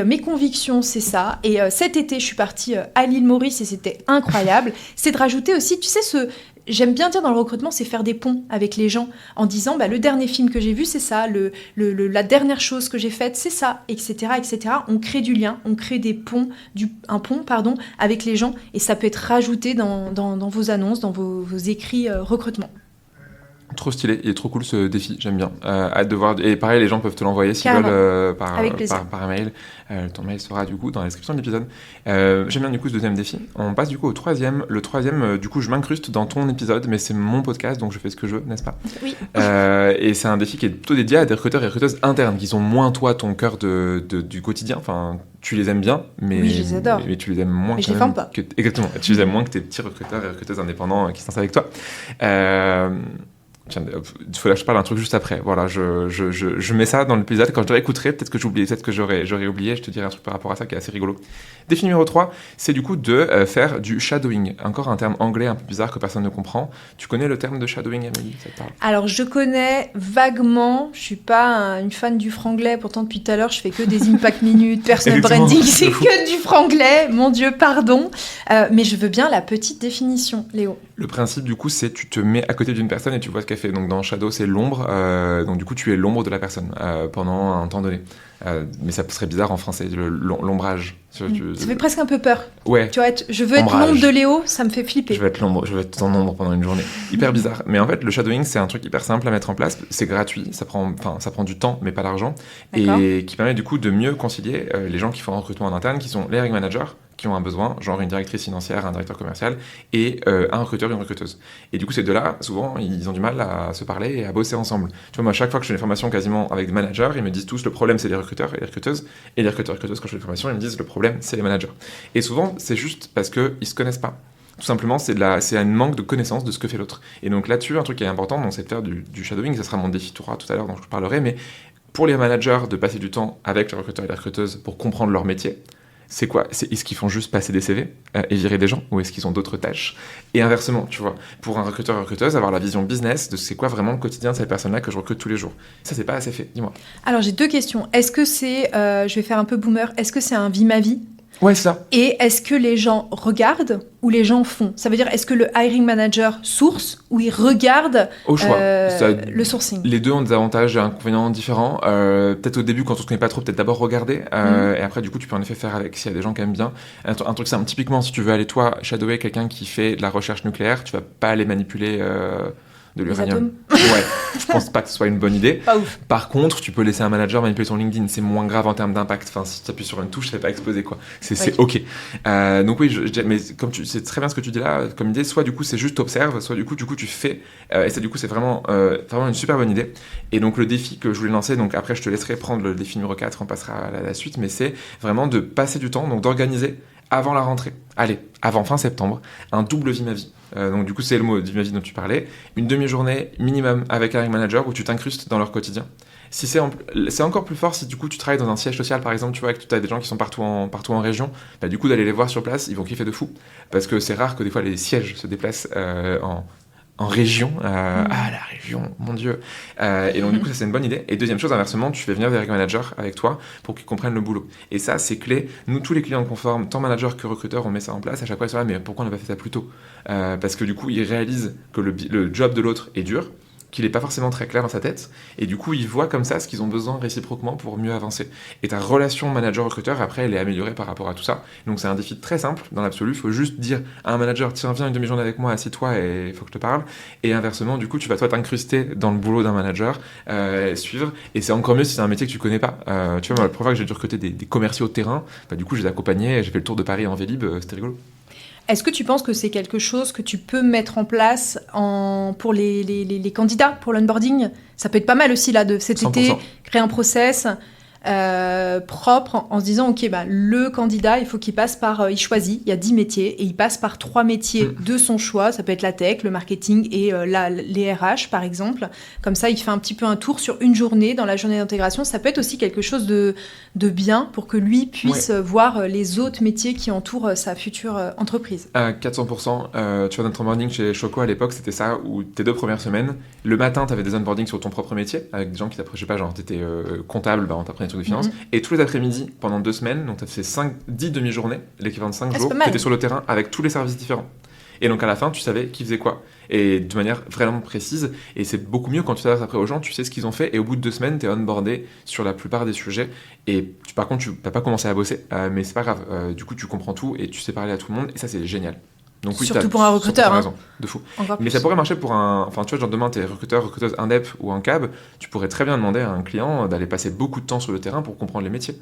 mes convictions c'est ça. Et cet été, je suis partie à l'île Maurice et c'était incroyable. C'est de rajouter aussi, tu sais, j'aime bien dire dans le recrutement, c'est faire des ponts avec les gens en disant le dernier film que j'ai vu, c'est ça, la dernière chose que j'ai faite, c'est ça, etc., etc. On crée du lien, on crée un pont avec les gens et ça peut être rajouté dans vos annonces, dans vos écrits recrutement. Trop stylé, il est trop cool ce défi, j'aime bien. Hâte de voir. Et pareil, les gens peuvent te l'envoyer s'ils veulent par mail. Ton mail sera du coup dans la description de l'épisode. J'aime bien du coup ce deuxième défi. On passe du coup au troisième. Le troisième, du coup, je m'incruste dans ton épisode, mais c'est mon podcast, donc je fais ce que je veux, n'est-ce pas ? Oui. Et c'est un défi qui est plutôt dédié à des recruteurs et recruteuses internes, qui sont moins toi, ton cœur du quotidien. Enfin, tu les aimes bien, mais, oui, je les adore. Mais tu les aimes moins. Mais je les forme pas. Exactement. Tu les aimes moins que tes petits recruteurs et recruteuses indépendants qui s'installent avec toi. Tiens, il faut que je parle d'un truc juste après. Voilà, je mets ça dans l'épisode. Quand je le réécouterai, peut-être que j'oublie, peut-être que j'aurais oublié. Je te dirai un truc par rapport à ça qui est assez rigolo. Défi numéro 3, c'est du coup de faire du shadowing. Encore un terme anglais un peu bizarre que personne ne comprend. Tu connais le terme de shadowing, Amélie ? Ça te parle ? Alors, je connais vaguement. Je suis pas une fan du franglais. Pourtant, depuis tout à l'heure, je fais que des impact minutes, personal branding. C'est que du franglais. Mon Dieu, pardon. Mais je veux bien la petite définition, Léo. Le principe, du coup, c'est tu te mets à côté d'une personne et tu vois ce qu'elle fait. Donc, dans Shadow, c'est l'ombre. Donc, du coup, tu es l'ombre de la personne pendant un temps donné. Mais ça serait bizarre en français, l'ombrage. Ça fait presque un peu peur. Ouais. Tu vois, je veux être l'ombre de Léo, ça me fait flipper. Je veux être ton ombre pendant une journée. Hyper bizarre. Mais en fait, le shadowing, c'est un truc hyper simple à mettre en place. C'est gratuit, ça prend du temps, mais pas d'argent. Et qui permet du coup de mieux concilier les gens qui font un recrutement en interne, qui sont les hiring managers, qui ont un besoin, genre une directrice financière, un directeur commercial, et un recruteur, une recruteuse. Et du coup, ces deux-là, souvent, ils ont du mal à se parler et à bosser ensemble. Tu vois, moi, à chaque fois que je fais des formations quasiment avec des managers, ils me disent tous le problème, c'est les recruteurs et les recruteuses. Et les recruteurs et recruteuses, quand je fais des formations, ils me disent le problème, c'est les managers. Et souvent, c'est juste parce qu'ils ne se connaissent pas. Tout simplement, c'est un manque de connaissance de ce que fait l'autre. Et donc là-dessus, un truc qui est important, donc, c'est de faire du shadowing. Ça sera mon défi tout à l'heure, dont je parlerai. Mais pour les managers, de passer du temps avec les recruteurs et les recruteuses pour comprendre leur métier. C'est quoi ? Est-ce qu'ils font juste passer des CV et virer des gens, ou est-ce qu'ils ont d'autres tâches ? Et inversement, tu vois, pour un recruteur ou recruteuse, avoir la vision business de c'est quoi vraiment le quotidien de cette personne-là que je recrute tous les jours. Ça, c'est pas assez fait, dis-moi. Alors, j'ai 2 questions. Est-ce que c'est, je vais faire un peu boomer, est-ce que c'est un vie ma vie ? Ouais, c'est ça. Et est-ce que les gens regardent ou les gens font ? Ça veut dire, est-ce que le hiring manager source ou il regarde au choix. Le sourcing ? Les deux ont des avantages et inconvénients différents. Peut-être au début, quand on ne se connaît pas trop, peut-être d'abord regarder. Et après, du coup, tu peux en effet faire avec s'il y a des gens qui aiment bien. Un truc simple, typiquement, si tu veux aller, toi, shadower quelqu'un qui fait de la recherche nucléaire, tu vas pas aller manipuler... de l'uranium. Ouais, je pense pas que ce soit une bonne idée. Pas ouf. Par contre, tu peux laisser un manager manipuler ton LinkedIn, c'est moins grave en termes d'impact. Enfin, si tu appuies sur une touche, ça fait pas exploser quoi. C'est ok. Donc oui, mais c'est très bien ce que tu dis là comme idée. Soit du coup c'est juste t'observes, soit du coup tu fais. Et ça du coup c'est vraiment une super bonne idée. Et donc le défi que je voulais lancer, donc après je te laisserai prendre le défi numéro 4, on passera à la suite, mais c'est vraiment de passer du temps, donc d'organiser avant la rentrée. Allez, avant fin septembre, un double vie ma vie. Donc du coup c'est le mot vie ma vie dont tu parlais. Une demi-journée minimum avec un hiring manager où tu t'incrustes dans leur quotidien. Si c'est encore plus fort si du coup tu travailles dans un siège social par exemple, tu vois, que tu as des gens qui sont partout en région, bah, du coup d'aller les voir sur place, ils vont kiffer de fou. Parce que c'est rare que des fois les sièges se déplacent en région. Ah, la région, mon Dieu. Et donc, du coup, ça, c'est une bonne idée. Et deuxième chose, inversement, tu fais venir des managers avec toi pour qu'ils comprennent le boulot. Et ça, c'est clé. Nous, tous les clients conformes, tant manager que recruteur, on met ça en place. À chaque fois, ils sont là, mais pourquoi on n'a pas fait ça plus tôt ? Parce que du coup, ils réalisent que le job de l'autre est dur, qu'il n'est pas forcément très clair dans sa tête, et du coup, ils voient comme ça ce qu'ils ont besoin réciproquement pour mieux avancer. Et ta relation manager-recruteur, après, elle est améliorée par rapport à tout ça. Donc, c'est un défi très simple, dans l'absolu. Il faut juste dire à un manager, tiens, viens une demi-journée avec moi, assieds-toi, et il faut que je te parle. Et inversement, du coup, tu vas toi t'incruster dans le boulot d'un manager, suivre, et c'est encore mieux si c'est un métier que tu connais pas. Tu vois, moi, la première fois que j'ai dû recruter des commerciaux de terrain, bah, du coup, je les accompagnais, j'ai fait le tour de Paris en Vélib, c'était rigolo. Est-ce que tu penses que c'est quelque chose que tu peux mettre en place pour les candidats, pour l'onboarding ? Ça peut être pas mal aussi là, de cet 100%. été, créer un process propre en se disant, ok, bah, le candidat, il faut qu'il passe par... il choisit, il y a 10 métiers, et il passe par 3 métiers de son choix. Ça peut être la tech, le marketing et les RH, par exemple. Comme ça, il fait un petit peu un tour sur une journée, dans la journée d'intégration. Ça peut être aussi quelque chose de bien pour que lui puisse voir les autres métiers qui entourent sa future entreprise. 400%. Tu vois, notre onboarding chez Choco à l'époque, c'était ça, où tes 2 premières semaines, le matin, tu avais des onboardings sur ton propre métier, avec des gens qui t'apprenaient, je sais pas, genre, tu étais comptable, bah, on t'apprenait des trucs de finance, et tous les après-midi, pendant 2 semaines, donc tu as fait 10 demi-journées, l'équivalent de 5 jours, tu étais sur le terrain avec tous les services différents. Et donc à la fin, tu savais qui faisait quoi, et de manière vraiment précise, et c'est beaucoup mieux quand tu t'adresses après aux gens, tu sais ce qu'ils ont fait, et au bout de 2 semaines, tu es onboardé sur la plupart des sujets, et par contre, tu n'as pas commencé à bosser, mais c'est pas grave, du coup, tu comprends tout, et tu sais parler à tout le monde, et ça, c'est génial. Donc oui, surtout pour un recruteur. Raison, de fou. Mais ça pourrait marcher pour un... Enfin, tu vois, genre demain, t'es recruteuse indep ou en cab, tu pourrais très bien demander à un client d'aller passer beaucoup de temps sur le terrain pour comprendre les métiers.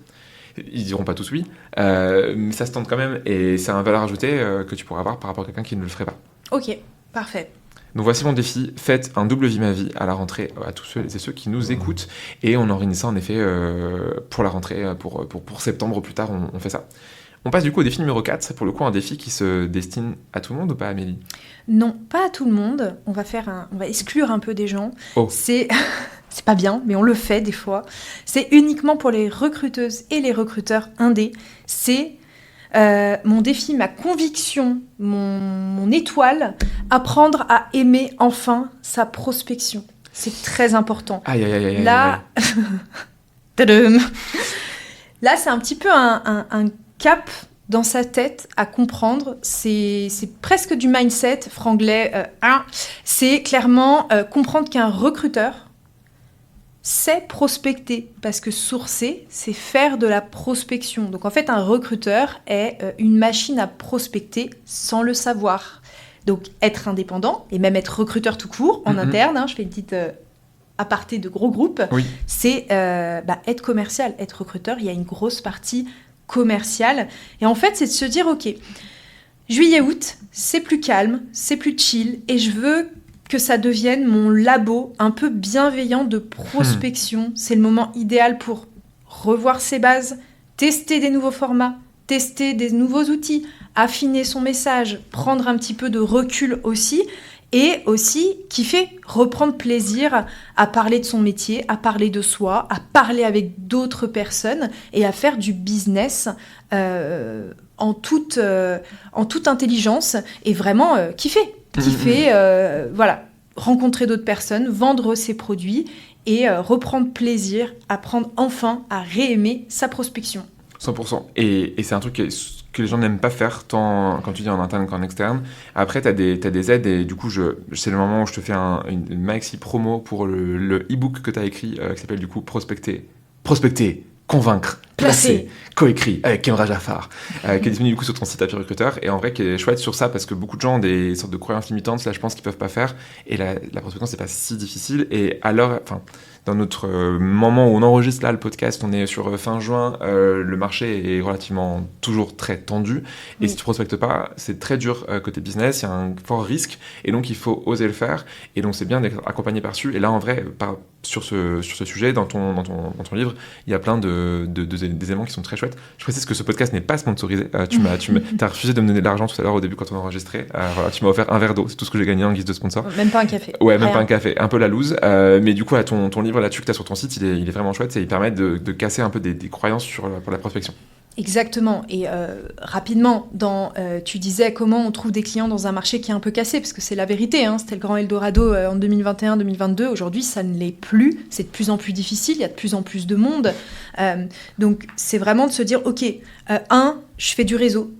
Ils diront pas tous oui, mais ça se tente quand même, et c'est un valeur ajoutée que tu pourrais avoir par rapport à quelqu'un qui ne le ferait pas. Ok, parfait. Donc voici mon défi, faites un double vie ma vie à la rentrée à tous ceux et ceux qui nous écoutent, et on organise ça en effet pour la rentrée, pour septembre ou plus tard, on fait ça. On passe du coup au défi numéro 4, c'est pour le coup un défi qui se destine à tout le monde ou pas, Amélie ? Non, pas à tout le monde, on va exclure un peu des gens, c'est pas bien, mais on le fait des fois, c'est uniquement pour les recruteuses et les recruteurs indés, c'est mon défi, ma conviction, mon étoile, apprendre à aimer enfin sa prospection. C'est très important. Aïe. Là, là, c'est un petit peu un cap dans sa tête à comprendre. C'est presque du mindset franglais. C'est clairement comprendre qu'un recruteur c'est prospecter, parce que sourcer, c'est faire de la prospection. Donc en fait, un recruteur est une machine à prospecter sans le savoir. Donc être indépendant, et même être recruteur tout court, en interne, je fais une petite aparté de gros groupes, c'est être commercial. Être recruteur, il y a une grosse partie commerciale. Et en fait, c'est de se dire, ok, juillet-août, c'est plus calme, c'est plus chill, et je veux que ça devienne mon labo un peu bienveillant de prospection. C'est le moment idéal pour revoir ses bases, tester des nouveaux formats, tester des nouveaux outils, affiner son message, prendre un petit peu de recul aussi, et aussi kiffer, reprendre plaisir à parler de son métier, à parler de soi, à parler avec d'autres personnes et à faire du business en toute intelligence et vraiment kiffer, rencontrer d'autres personnes, vendre ses produits et reprendre plaisir, apprendre enfin à réaimer sa prospection. 100%. Et c'est un truc que les gens n'aiment pas faire, tant quand tu dis en interne qu'en externe. Après, tu as des aides, et du coup, c'est le moment où je te fais une maxi promo pour le e-book que tu as écrit, qui s'appelle du coup Prospecter, convaincre, placer, coécrit avec Kemra Jaffar, qui est disponible du coup sur ton site Happy Recruiter, et en vrai qui est chouette sur ça parce que beaucoup de gens ont des sortes de croyances limitantes, là je pense qu'ils peuvent pas faire, et la prospection c'est pas si difficile, et dans notre moment où on enregistre là le podcast, on est sur fin juin, le marché est relativement toujours très tendu, et si tu prospectes pas, c'est très dur côté business, il y a un fort risque, et donc il faut oser le faire, et donc c'est bien d'être accompagné par-dessus, et là en vrai, sur ce sujet, dans ton livre, il y a plein des éléments qui sont très chouettes. Je précise que ce podcast n'est pas sponsorisé, t'as refusé de me donner de l'argent tout à l'heure au début quand on a enregistré, tu m'as offert un verre d'eau, c'est tout ce que j'ai gagné en guise de sponsor. Même pas un café. Ouais, même pas un café, un peu la loose, mais du coup ton livre là-dessus que tu as sur ton site, il est vraiment chouette, et il permet de casser un peu des croyances pour la prospection. Exactement, et rapidement, tu disais comment on trouve des clients dans un marché qui est un peu cassé, parce que c'est la vérité, c'était le grand Eldorado en 2021-2022, aujourd'hui ça ne l'est plus, c'est de plus en plus difficile, il y a de plus en plus de monde, donc c'est vraiment de se dire, ok, je fais du réseau,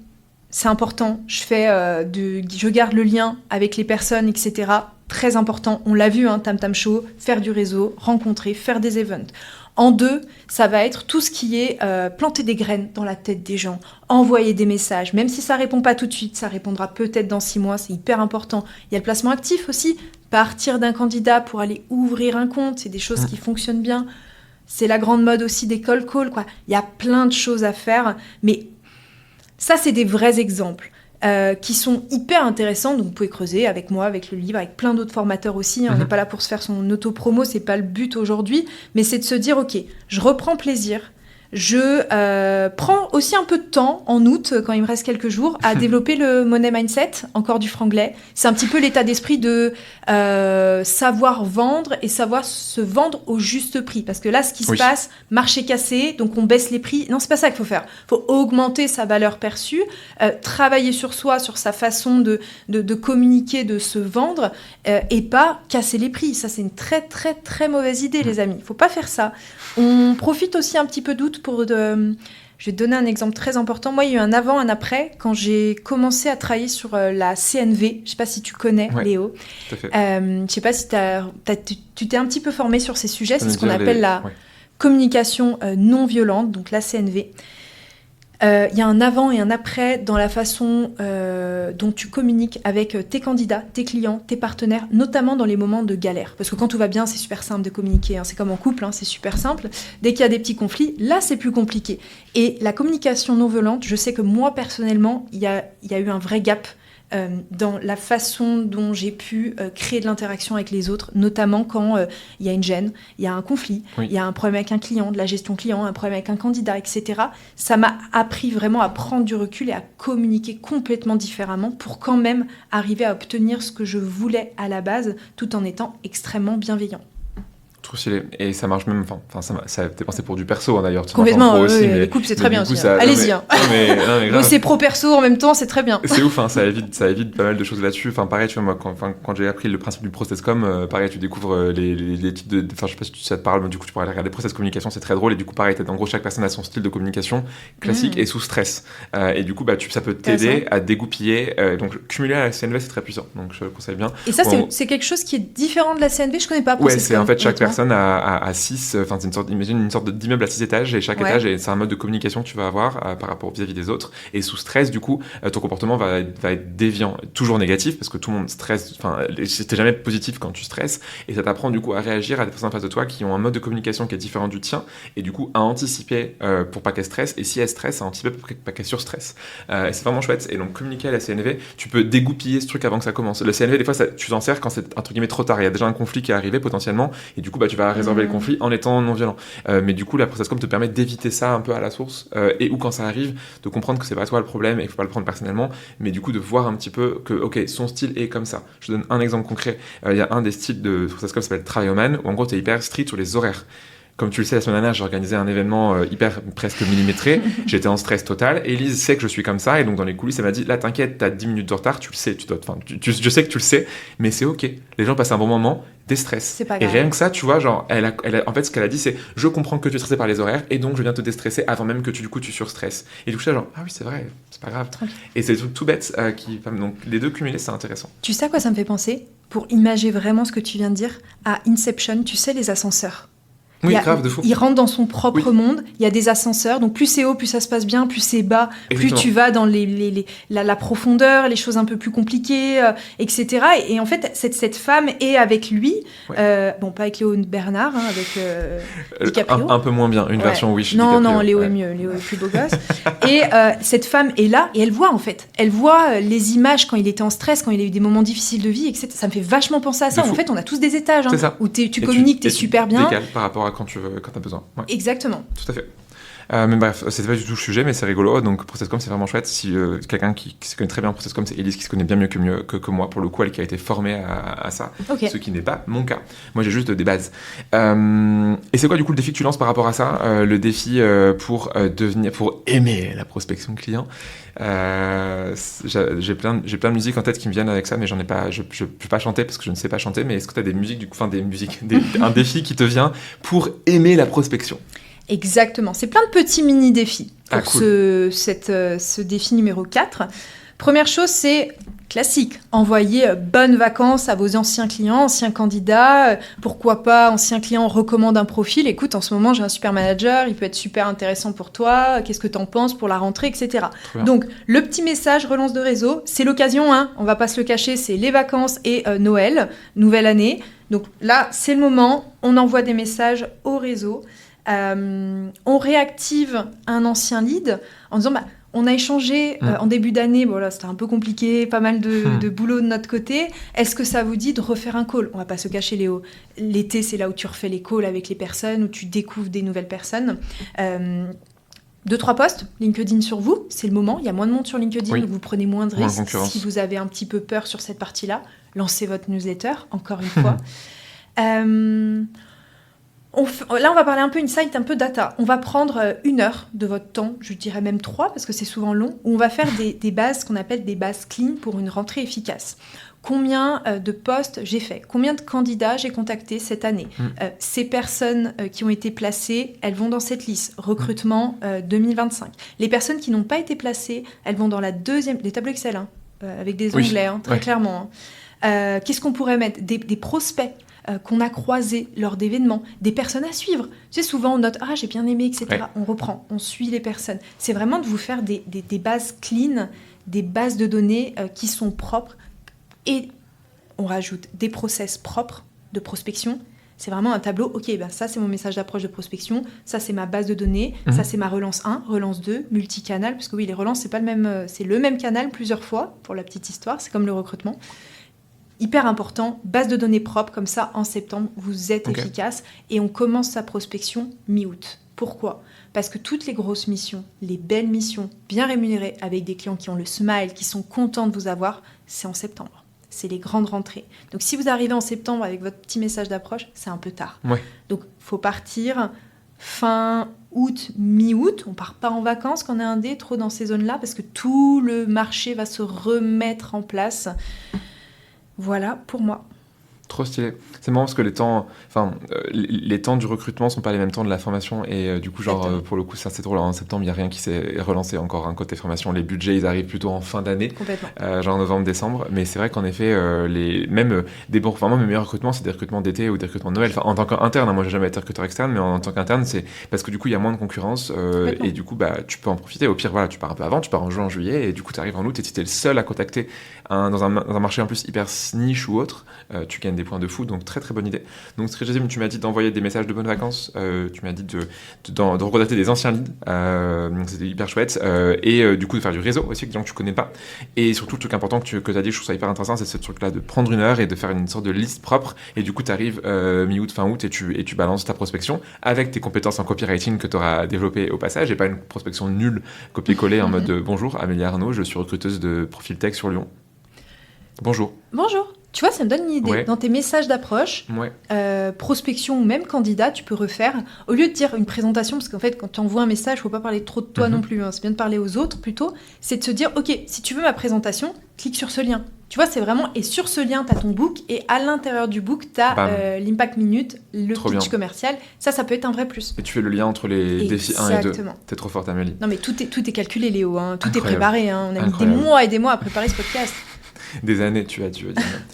c'est important, je garde le lien avec les personnes, etc., très important, on l'a vu, Tam Tam Show, faire du réseau, rencontrer, faire des events. En 2, ça va être tout ce qui est planter des graines dans la tête des gens, envoyer des messages, même si ça répond pas tout de suite, ça répondra peut-être dans 6 mois, c'est hyper important. Il y a le placement actif aussi, partir d'un candidat pour aller ouvrir un compte, c'est des choses qui fonctionnent bien. C'est la grande mode aussi des cold calls, quoi. Il y a plein de choses à faire, mais ça, c'est des vrais exemples. Qui sont hyper intéressants, donc vous pouvez creuser avec moi, avec le livre, avec plein d'autres formateurs aussi, on n'est pas là pour se faire son auto-promo, c'est pas le but aujourd'hui, mais c'est de se dire, ok, je reprends plaisir, je prends aussi un peu de temps, en août, quand il me reste quelques jours, à développer le money mindset, encore du franglais, c'est un petit peu l'état d'esprit de savoir vendre et savoir se vendre au juste prix, parce que là, ce qui se passe, marché cassé, donc on baisse les prix, non, c'est pas ça qu'il faut faire, il faut augmenter sa valeur perçue, travailler sur soi, sur sa façon de communiquer, de se vendre, et pas casser les prix, ça c'est une très très très mauvaise idée les amis, il faut pas faire ça. On profite aussi un petit peu d'août je vais te donner un exemple très important. Moi, il y a eu un avant, un après, quand j'ai commencé à travailler sur la CNV. Je ne sais pas si tu connais, Léo. Tout à fait. Je ne sais pas si tu t'es un petit peu formé sur ces sujets. C'est ce qu'on appelle la communication non violente, donc la CNV. Il y a un avant et un après dans la façon dont tu communiques avec tes candidats, tes clients, tes partenaires, notamment dans les moments de galère. Parce que quand tout va bien, c'est super simple de communiquer. C'est comme en couple, c'est super simple. Dès qu'il y a des petits conflits, là, c'est plus compliqué. Et la communication non violente, je sais que moi, personnellement, il y a eu un vrai gap dans la façon dont j'ai pu créer de l'interaction avec les autres, notamment quand il y a une gêne, il y a un conflit, il y a un problème avec un client, de la gestion client, un problème avec un candidat, etc. Ça m'a appris vraiment à prendre du recul et à communiquer complètement différemment pour quand même arriver à obtenir ce que je voulais à la base, tout en étant extrêmement bienveillant. Trop stylé. Et ça marche même, ça a été pensé pour du perso d'ailleurs. Complètement, aussi, les couples c'est très bien aussi. Ça, allez-y. C'est pro-perso en même temps, c'est très bien. C'est ouf, ça évite pas mal de choses là-dessus. Pareil, tu vois, moi, quand j'ai appris le principe du process com, pareil, tu découvres les types de. Je sais pas si ça te parle, mais du coup, tu pourrais aller regarder process communication, c'est très drôle. Et du coup, pareil, en gros, chaque personne a son style de communication classique et sous stress. Et du coup, ça peut t'aider à dégoupiller. Donc, cumuler à la CNV, c'est très puissant. Donc, je le conseille bien. Et ça, c'est quelque chose qui est différent de la CNV, je connais pas. Ouais, c'est en fait chaque personne a 6, imagine une sorte d'immeuble à 6 étages et chaque étage, c'est un mode de communication que tu vas avoir par rapport vis-à-vis des autres. Et sous stress, du coup, ton comportement va être déviant, toujours négatif parce que tout le monde stresse, c'était jamais positif quand tu stresses et ça t'apprend du coup à réagir à des personnes en face de toi qui ont un mode de communication qui est différent du tien et du coup à anticiper pour pas qu'elles stressent et si elles stressent, à anticiper pour pas qu'elles surstressent. Et c'est vraiment chouette. Et donc communiquer à la CNV, tu peux dégoupiller ce truc avant que ça commence. Le CNV, des fois, tu t'en sers quand c'est entre guillemets trop tard. Il y a déjà un conflit qui est arrivé potentiellement et du coup, tu vas résorber le conflit en étant non violent. Mais du coup, la process com te permet d'éviter ça un peu à la source et ou quand ça arrive, de comprendre que c'est pas toi le problème et qu'il faut pas le prendre personnellement, mais du coup de voir un petit peu que ok, son style est comme ça. Je donne un exemple concret. Il y a un des styles de process com qui s'appelle Travail-O-Man où en gros t'es hyper strict sur les horaires. Comme tu le sais, la semaine dernière, j'ai organisé un événement presque millimétré. J'étais en stress total. Élise sait que je suis comme ça. Et donc, dans les coulisses, elle m'a dit, là, t'inquiète, t'as 10 minutes de retard. Tu le sais, je sais que tu le sais, mais c'est OK. Les gens passent un bon moment, déstressent. C'est pas grave. Et rien que ça, tu vois, genre, en fait, ce qu'elle a dit, c'est, je comprends que tu es stressé par les horaires et donc je viens te déstresser avant même que tu surstresses. Et du coup, je suis genre, ah oui, c'est vrai, c'est pas grave. Tranquille. Et c'est des trucs tout bêtes donc les deux cumulés, c'est intéressant. Tu sais à quoi ça me fait penser? Pour imager vraiment ce que tu viens de dire, à Inception, tu sais, les ascenseurs. Oui, grave, de fou. Il rentre dans son propre monde, il y a des ascenseurs, donc plus c'est haut, plus ça se passe bien, plus c'est bas, plus tu vas dans la profondeur, les choses un peu plus compliquées, etc. Et en fait, cette femme est avec lui, pas avec Léo Bernard, avec DiCaprio. Un peu moins bien, une version Wish. Non, Léo est mieux, Léo est plus beau gosse. Et cette femme est là, et elle voit les images quand il était en stress, quand il a eu des moments difficiles de vie, etc. Ça me fait vachement penser à ça. En fait, on a tous des étages, où tu communiques, t'es super bien. Par rapport à quand t'as besoin. Ouais. Exactement. Tout à fait. Mais bref, c'était pas du tout le sujet, mais c'est rigolo. Donc, Process Com, c'est vraiment chouette. Si quelqu'un qui se connaît très bien Process Com, c'est Élise qui se connaît bien mieux que moi, pour le coup, elle qui a été formée à ça. Okay. Ce qui n'est pas mon cas. Moi, j'ai juste des bases. Et c'est quoi, du coup, le défi que tu lances par rapport à ça? Le défi pour aimer la prospection client. J'ai plein de musiques en tête qui me viennent avec ça, mais j'en ai pas. Je peux pas chanter parce que je ne sais pas chanter. Mais est-ce que tu as des musiques, un défi qui te vient pour aimer la prospection? Exactement, c'est plein de petits mini-défis pour cool. ce défi numéro 4. Première chose, c'est classique, envoyer bonnes vacances à vos anciens clients, anciens candidats, pourquoi pas anciens clients recommandent un profil, écoute, en ce moment j'ai un super manager, il peut être super intéressant pour toi, qu'est-ce que t'en penses pour la rentrée, etc. Donc le petit message relance de réseau, c'est l'occasion, on va pas se le cacher, c'est les vacances et Noël, nouvelle année, donc là c'est le moment, on envoie des messages au réseau. On réactive un ancien lead en disant on a échangé en début d'année, bon là c'était un peu compliqué, pas mal de boulot de notre côté, est-ce que ça vous dit de refaire un call? On va pas se cacher Léo, l'été c'est là où tu refais les calls avec les personnes, où tu découvres des nouvelles personnes. 2-3 posts, LinkedIn sur vous, c'est le moment, il y a moins de monde sur LinkedIn, donc vous prenez moins de risques. Si vous avez un petit peu peur sur cette partie-là, lancez votre newsletter, encore une fois. Là, on va parler un peu insight, un peu data. On va prendre 1 heure de votre temps, je dirais même 3, parce que c'est souvent long, où on va faire des bases, ce qu'on appelle des bases clean pour une rentrée efficace. Combien de postes j'ai fait? Combien de candidats j'ai contactés cette année? Ces personnes qui ont été placées, elles vont dans cette liste. Recrutement 2025. Les personnes qui n'ont pas été placées, elles vont dans la deuxième... Les tableaux Excel, avec des onglets, très clairement. Qu'est-ce qu'on pourrait mettre? Des prospects. qu'on a croisés lors d'événements, des personnes à suivre. Tu sais, souvent on note « Ah, j'ai bien aimé, etc. » On reprend, on suit les personnes. C'est vraiment de vous faire des bases clean, des bases de données qui sont propres. Et on rajoute des process propres de prospection. C'est vraiment un tableau, ok, ben ça c'est mon message d'approche de prospection, ça c'est ma base de données, ça c'est ma relance 1, relance 2, multicanal, parce que oui, les relances, c'est le même canal plusieurs fois, pour la petite histoire, c'est comme le recrutement. Hyper important, base de données propre, comme ça en septembre, vous êtes efficace, et on commence sa prospection mi-août. Pourquoi ? Parce que toutes les grosses missions, les belles missions, bien rémunérées, avec des clients qui ont le smile, qui sont contents de vous avoir, c'est en septembre. C'est les grandes rentrées. Donc, si vous arrivez en septembre avec votre petit message d'approche, c'est un peu tard. Ouais. Donc, il faut partir fin août, mi-août. On ne part pas en vacances quand on est indé, trop dans ces zones-là, parce que tout le marché va se remettre en place. Voilà pour moi. Trop stylé. C'est marrant parce que les temps du recrutement sont pas les mêmes temps de la formation et du coup pour le coup ça c'est drôle, en septembre il y a rien qui s'est relancé encore côté formation, les budgets ils arrivent plutôt en fin d'année, genre novembre décembre, mais c'est vrai qu'en effet mes meilleurs recrutements c'est des recrutements d'été ou des recrutements de Noël, en tant qu'interne, moi j'ai jamais été recruteur externe, mais en tant qu'interne c'est parce que du coup il y a moins de concurrence et du coup tu peux en profiter, au pire voilà tu pars un peu avant, tu pars en juin, en juillet et du coup tu arrives en août et si t'es le seul à contacter dans un marché en plus hyper niche ou autre, tu gagnes des points de fou, donc très très bonne idée. Donc ce que j'ai dit, tu m'as dit d'envoyer des messages de bonnes vacances, tu m'as dit de recontacter des anciens leads, donc c'était hyper chouette, et du coup de faire du réseau aussi avec des gens que tu connais pas, et surtout le truc important que tu as dit, je trouve ça hyper intéressant, c'est ce truc là de prendre une heure et de faire une sorte de liste propre, et du coup tu arrives mi-août, fin août, et tu balances ta prospection avec tes compétences en copywriting que tu auras développées au passage, et pas une prospection nulle copier-coller en mode bonjour Amélie Arnaud, je suis recruteuse de profil tech sur Lyon. Bonjour. Tu vois, ça me donne une idée. Ouais. Dans tes messages d'approche, prospection ou même candidat, tu peux refaire, au lieu de dire une présentation, parce qu'en fait, quand tu envoies un message, il ne faut pas parler trop de toi non plus, c'est bien de parler aux autres plutôt, c'est de se dire, ok, si tu veux ma présentation, clique sur ce lien. Tu vois, c'est vraiment, et sur ce lien, tu as ton book, et à l'intérieur du book, tu as l'impact minute, le trop pitch bien. Commercial. Ça peut être un vrai plus. Et tu fais le lien entre les défis 1 et 2. T'es trop forte, Amélie. Non, mais tout est calculé, Léo. Tout est préparé. On a mis des mois et des mois à préparer ce podcast. Des années, tu as dit.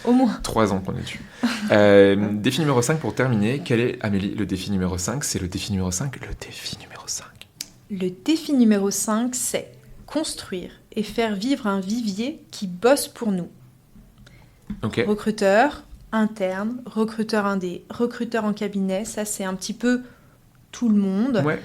Au moins. 3 ans qu'on est dessus. Défi numéro 5 pour terminer. Quel est, Amélie, le défi numéro 5 ? C'est le défi numéro 5. Le défi numéro 5. Le défi numéro 5, c'est construire et faire vivre un vivier qui bosse pour nous. Okay. Recruteur interne, recruteur indé, recruteur en cabinet, ça c'est un petit peu tout le monde. Ouais.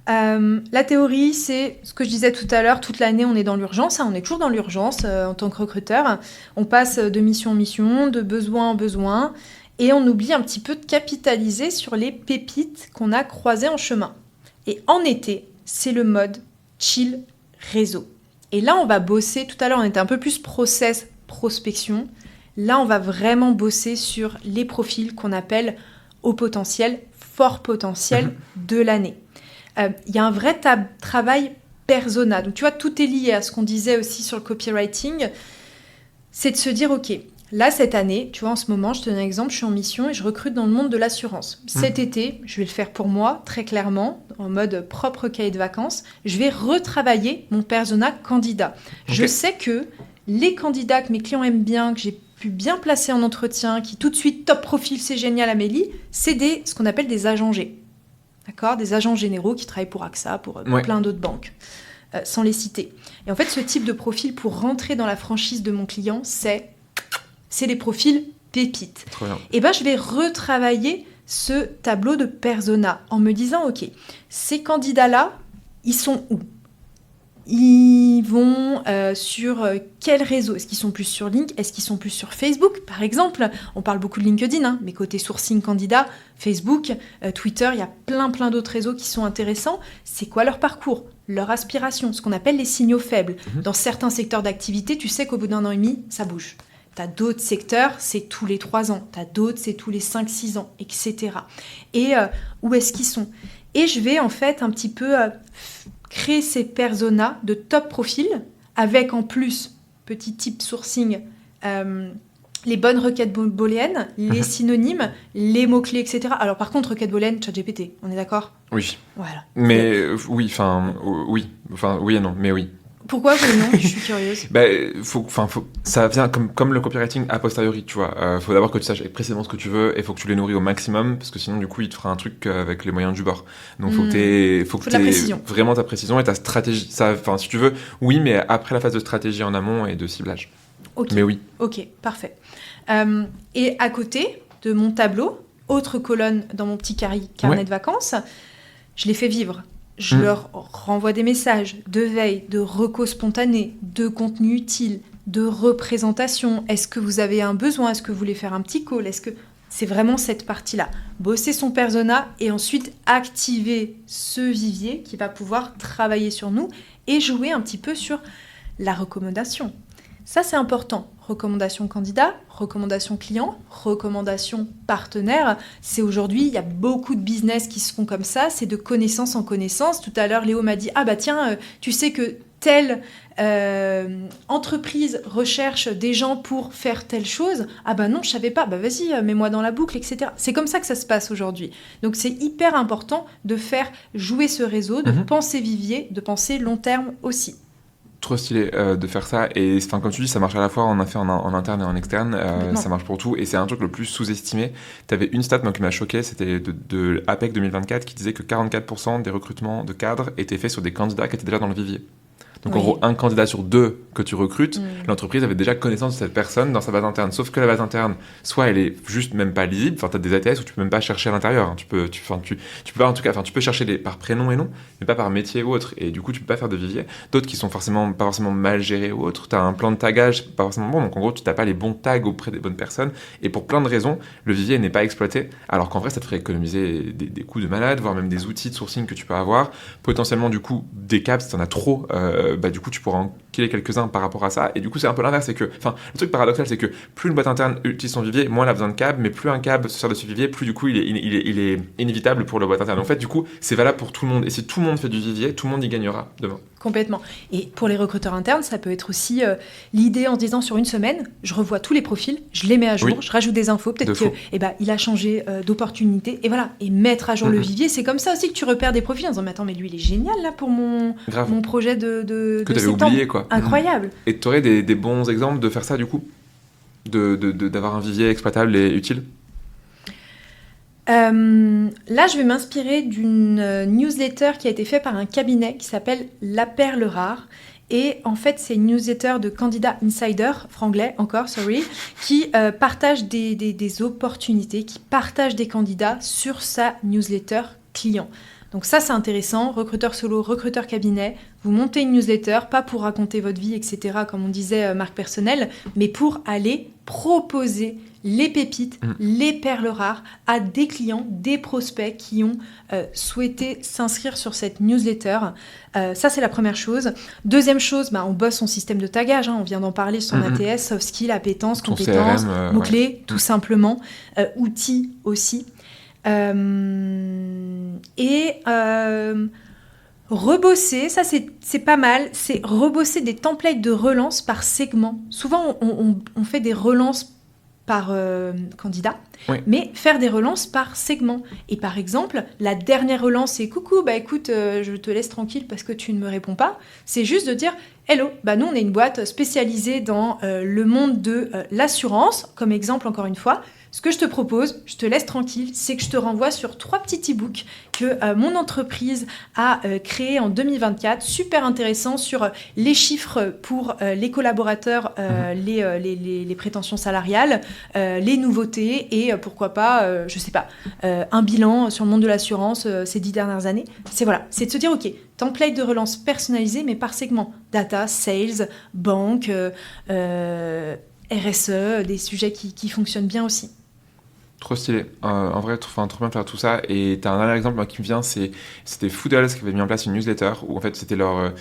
La théorie, c'est ce que je disais tout à l'heure, toute l'année on est dans l'urgence, on est toujours dans l'urgence en tant que recruteur. On passe de mission en mission, de besoin en besoin, et on oublie un petit peu de capitaliser sur les pépites qu'on a croisées en chemin. Et en été, c'est le mode chill réseau. Et là, on va bosser, tout à l'heure on était un peu plus process, prospection. Là, on va vraiment bosser sur les profils qu'on appelle haut potentiel, fort potentiel de l'année. Il y a un vrai travail persona. Donc, tu vois, tout est lié à ce qu'on disait aussi sur le copywriting. C'est de se dire, OK, là, cette année, tu vois, en ce moment, je te donne un exemple, je suis en mission et je recrute dans le monde de l'assurance. Cet été, je vais le faire pour moi, très clairement, en mode propre cahier de vacances. Je vais retravailler mon persona candidat. Okay. Je sais que les candidats que mes clients aiment bien, que j'ai pu bien placer en entretien, qui tout de suite, top profil, c'est génial Amélie, c'est ce qu'on appelle des agents G. D'accord ? Des agents généraux qui travaillent pour AXA, pour plein d'autres banques, sans les citer. Et en fait, ce type de profil, pour rentrer dans la franchise de mon client, c'est les profils pépites. Et je vais retravailler ce tableau de persona en me disant, OK, ces candidats-là, ils sont où ? Ils vont sur quel réseau ? Est-ce qu'ils sont plus sur LinkedIn ? Est-ce qu'ils sont plus sur Facebook, par exemple ? On parle beaucoup de LinkedIn, mais côté sourcing candidat, Facebook, Twitter, il y a plein d'autres réseaux qui sont intéressants. C'est quoi leur parcours ? Leur aspiration, ce qu'on appelle les signaux faibles. Dans certains secteurs d'activité, tu sais qu'au bout d'un an et demi, ça bouge. Tu as d'autres secteurs, c'est tous les 3 ans. Tu as d'autres, c'est tous les 5-6 ans, etc. Et où est-ce qu'ils sont ? Et je vais en fait un petit peu... créer ces personas de top profil avec en plus, petit type sourcing, les bonnes requêtes booléennes, les synonymes, les mots-clés, etc. Alors par contre, requête booléenne, ChatGPT, on est d'accord ? Oui. Voilà. Mais oui et non, mais oui. Pourquoi non? Je suis curieuse. Ça vient comme le copywriting a posteriori, tu vois. Faut d'abord que tu saches précisément ce que tu veux et faut que tu les nourris au maximum parce que sinon, du coup, il te fera un truc avec les moyens du bord. Donc, faut que t'aies vraiment ta précision et ta stratégie. Si tu veux, oui, mais après la phase de stratégie en amont et de ciblage. Ok. Mais oui. Ok, parfait. Et à côté de mon tableau, autre colonne dans mon petit carnet de vacances, je les fais vivre. Je leur renvoie des messages de veille, de recos spontanés, de contenu utile, de représentation. Est-ce que vous avez un besoin? Est-ce que vous voulez faire un petit call? Est-ce que c'est vraiment cette partie-là? Bosser son persona et ensuite activer ce vivier qui va pouvoir travailler sur nous et jouer un petit peu sur la recommandation. Ça, c'est important. Recommandation candidat, recommandation client, recommandation partenaire. C'est aujourd'hui, il y a beaucoup de business qui se font comme ça. C'est de connaissance en connaissance. Tout à l'heure, Léo m'a dit « Ah bah tiens, tu sais que telle entreprise recherche des gens pour faire telle chose. Ah bah non, je savais pas. Bah vas-y, mets-moi dans la boucle, etc. » C'est comme ça que ça se passe aujourd'hui. Donc c'est hyper important de faire jouer ce réseau, de penser vivier, de penser long terme aussi. Trop stylé de faire ça et comme tu dis ça marche à la fois en interne et en externe, ça marche pour tout et c'est un truc le plus sous-estimé. T'avais une stat qui m'a choqué, c'était de APEC 2024 qui disait que 44% des recrutements de cadres étaient faits sur des candidats qui étaient déjà dans le vivier. Donc en gros, un candidat sur 2 que tu recrutes, l'entreprise avait déjà connaissance de cette personne dans sa base interne. Sauf que la base interne, soit elle est juste même pas lisible, enfin t'as des ATS où tu peux même pas chercher à l'intérieur. Hein. Tu peux pas, en tout cas, tu peux chercher par prénom et nom, mais pas par métier ou autre. Et du coup, tu peux pas faire de vivier. D'autres qui sont pas forcément mal gérés ou autre. T'as un plan de tagage pas forcément bon. Donc en gros, tu t'as pas les bons tags auprès des bonnes personnes. Et pour plein de raisons, le vivier n'est pas exploité. Alors qu'en vrai, ça te ferait économiser des coûts de malade, voire même des outils de sourcing que tu peux avoir. Potentiellement, du coup, des caps, si t'en as trop, du coup tu pourras en killer quelques-uns par rapport à ça et du coup c'est un peu l'inverse, c'est que le truc paradoxal c'est que plus une boîte interne utilise son vivier, moins elle a besoin de câbles, mais plus un câble se sert de ce vivier, plus du coup il est inévitable pour la boîte interne. En fait du coup c'est valable pour tout le monde et si tout le monde fait du vivier, tout le monde y gagnera demain. Complètement. Et pour les recruteurs internes, ça peut être aussi l'idée en se disant sur une semaine, je revois tous les profils, je les mets à jour, je rajoute des infos, peut-être qu'il a changé d'opportunité, et voilà. Et mettre à jour le vivier, c'est comme ça aussi que tu repères des profils en disant, mais attends, mais lui il est génial là pour mon projet de que t'avais septembre. Oublié quoi. Incroyable. Et tu aurais des bons exemples de faire ça du coup, d'avoir un vivier exploitable et utile? Là, je vais m'inspirer d'une newsletter qui a été faite par un cabinet qui s'appelle La Perle Rare. Et en fait, c'est une newsletter de candidats insider, franglais encore, sorry, qui partage des opportunités, qui partage des candidats sur sa newsletter client. Donc ça, c'est intéressant. Recruteur solo, recruteur cabinet, vous montez une newsletter, pas pour raconter votre vie, etc., comme on disait, marque personnelle, mais pour aller proposer les pépites, les perles rares à des clients, des prospects qui ont souhaité s'inscrire sur cette newsletter. Ça, c'est la première chose. Deuxième chose, on bosse son système de tagage. On vient d'en parler, son ATS, soft skills, appétence, compétences, mots-clés, tout simplement. Outils aussi. Rebosser, ça c'est pas mal, c'est rebosser des templates de relance par segment. Souvent, on fait des relances par candidat, mais faire des relances par segment. Et par exemple, la dernière relance, c'est « Coucou, écoute, je te laisse tranquille parce que tu ne me réponds pas ». C'est juste de dire « Hello, nous on est une boîte spécialisée dans le monde de l'assurance ». Comme exemple, encore une fois, ce que je te propose, je te laisse tranquille, c'est que je te renvoie sur 3 petits e-books que mon entreprise a créés en 2024, super intéressant sur les chiffres pour les collaborateurs, les prétentions salariales, les nouveautés et pourquoi pas, un bilan sur le monde de l'assurance ces 10 dernières années. C'est de se dire, ok, template de relance personnalisé, mais par segment, data, sales, banque, RSE, des sujets qui fonctionnent bien aussi. Trop stylé. En vrai, trop bien de faire tout ça. Et t'as un dernier exemple qui me vient, c'était Foodles qui avait mis en place une newsletter où en fait c'était leur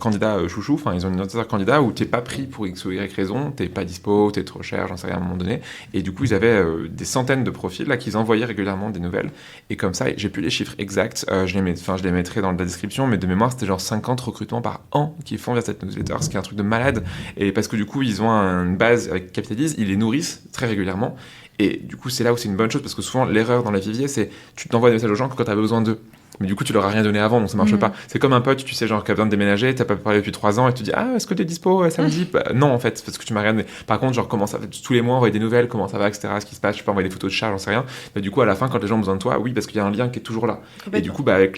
candidat chouchou. Enfin, ils ont une newsletter candidat où t'es pas pris pour X ou Y raison, t'es pas dispo, t'es trop cher, j'en sais rien à un moment donné. Et du coup, ils avaient des centaines de profils là qu'ils envoyaient régulièrement des nouvelles. Et comme ça, j'ai plus les chiffres exacts. Je les mettrai dans la description, mais de mémoire, c'était genre 50 recrutements par an qu'ils font via cette newsletter, ce qui est un truc de malade. Et parce que du coup, ils ont une base avec Capitalise, ils les nourrissent très régulièrement. Et du coup, c'est là où c'est une bonne chose parce que souvent, l'erreur dans la vivier, c'est tu t'envoies des messages aux gens que quand tu as besoin d'eux. Mais du coup, tu leur as rien donné avant, donc ça marche pas. C'est comme un pote, tu sais, genre, qui a besoin de déménager, t'as pas parlé depuis 3 ans, et tu dis, ah, est-ce que t'es dispo samedi? Non, en fait, parce que tu m'as rien donné. Par contre, genre, comment ça va, tous les mois, envoyer des nouvelles, comment ça va, etc., ce qui se passe, je peux envoyer des photos de chat, j'en sais rien. Mais du coup, à la fin, quand les gens ont besoin de toi, oui, parce qu'il y a un lien qui est toujours là. Et du coup, avec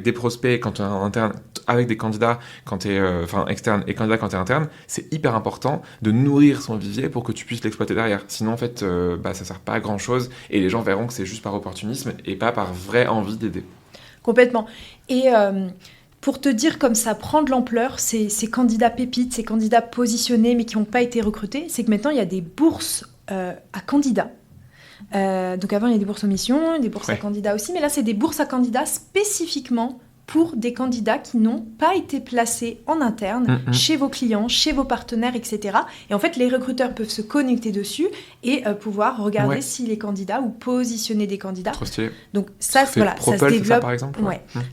des prospects, quand t'es en interne, avec des candidats, quand t'es, externe, et candidats quand t'es interne, c'est hyper important de nourrir son vivier pour que tu puisses l'exploiter derrière. Sinon, en fait, ça sert pas à grand chose, et les gens verront que c'est juste par opportunisme et pas par vraie envie d'aider. Complètement. Et pour te dire comme ça prend de l'ampleur, ces candidats pépites, ces candidats positionnés mais qui n'ont pas été recrutés, c'est que maintenant il y a des bourses à candidats. Donc avant il y a des bourses aux missions, des bourses à candidats aussi, mais là c'est des bourses à candidats spécifiquement pour des candidats qui n'ont pas été placés en interne, chez vos clients, chez vos partenaires, etc. Et en fait, les recruteurs peuvent se connecter dessus et pouvoir regarder si les candidats ou positionner des candidats. Trop stylé. Donc ça, ça se développe. Ça, par exemple,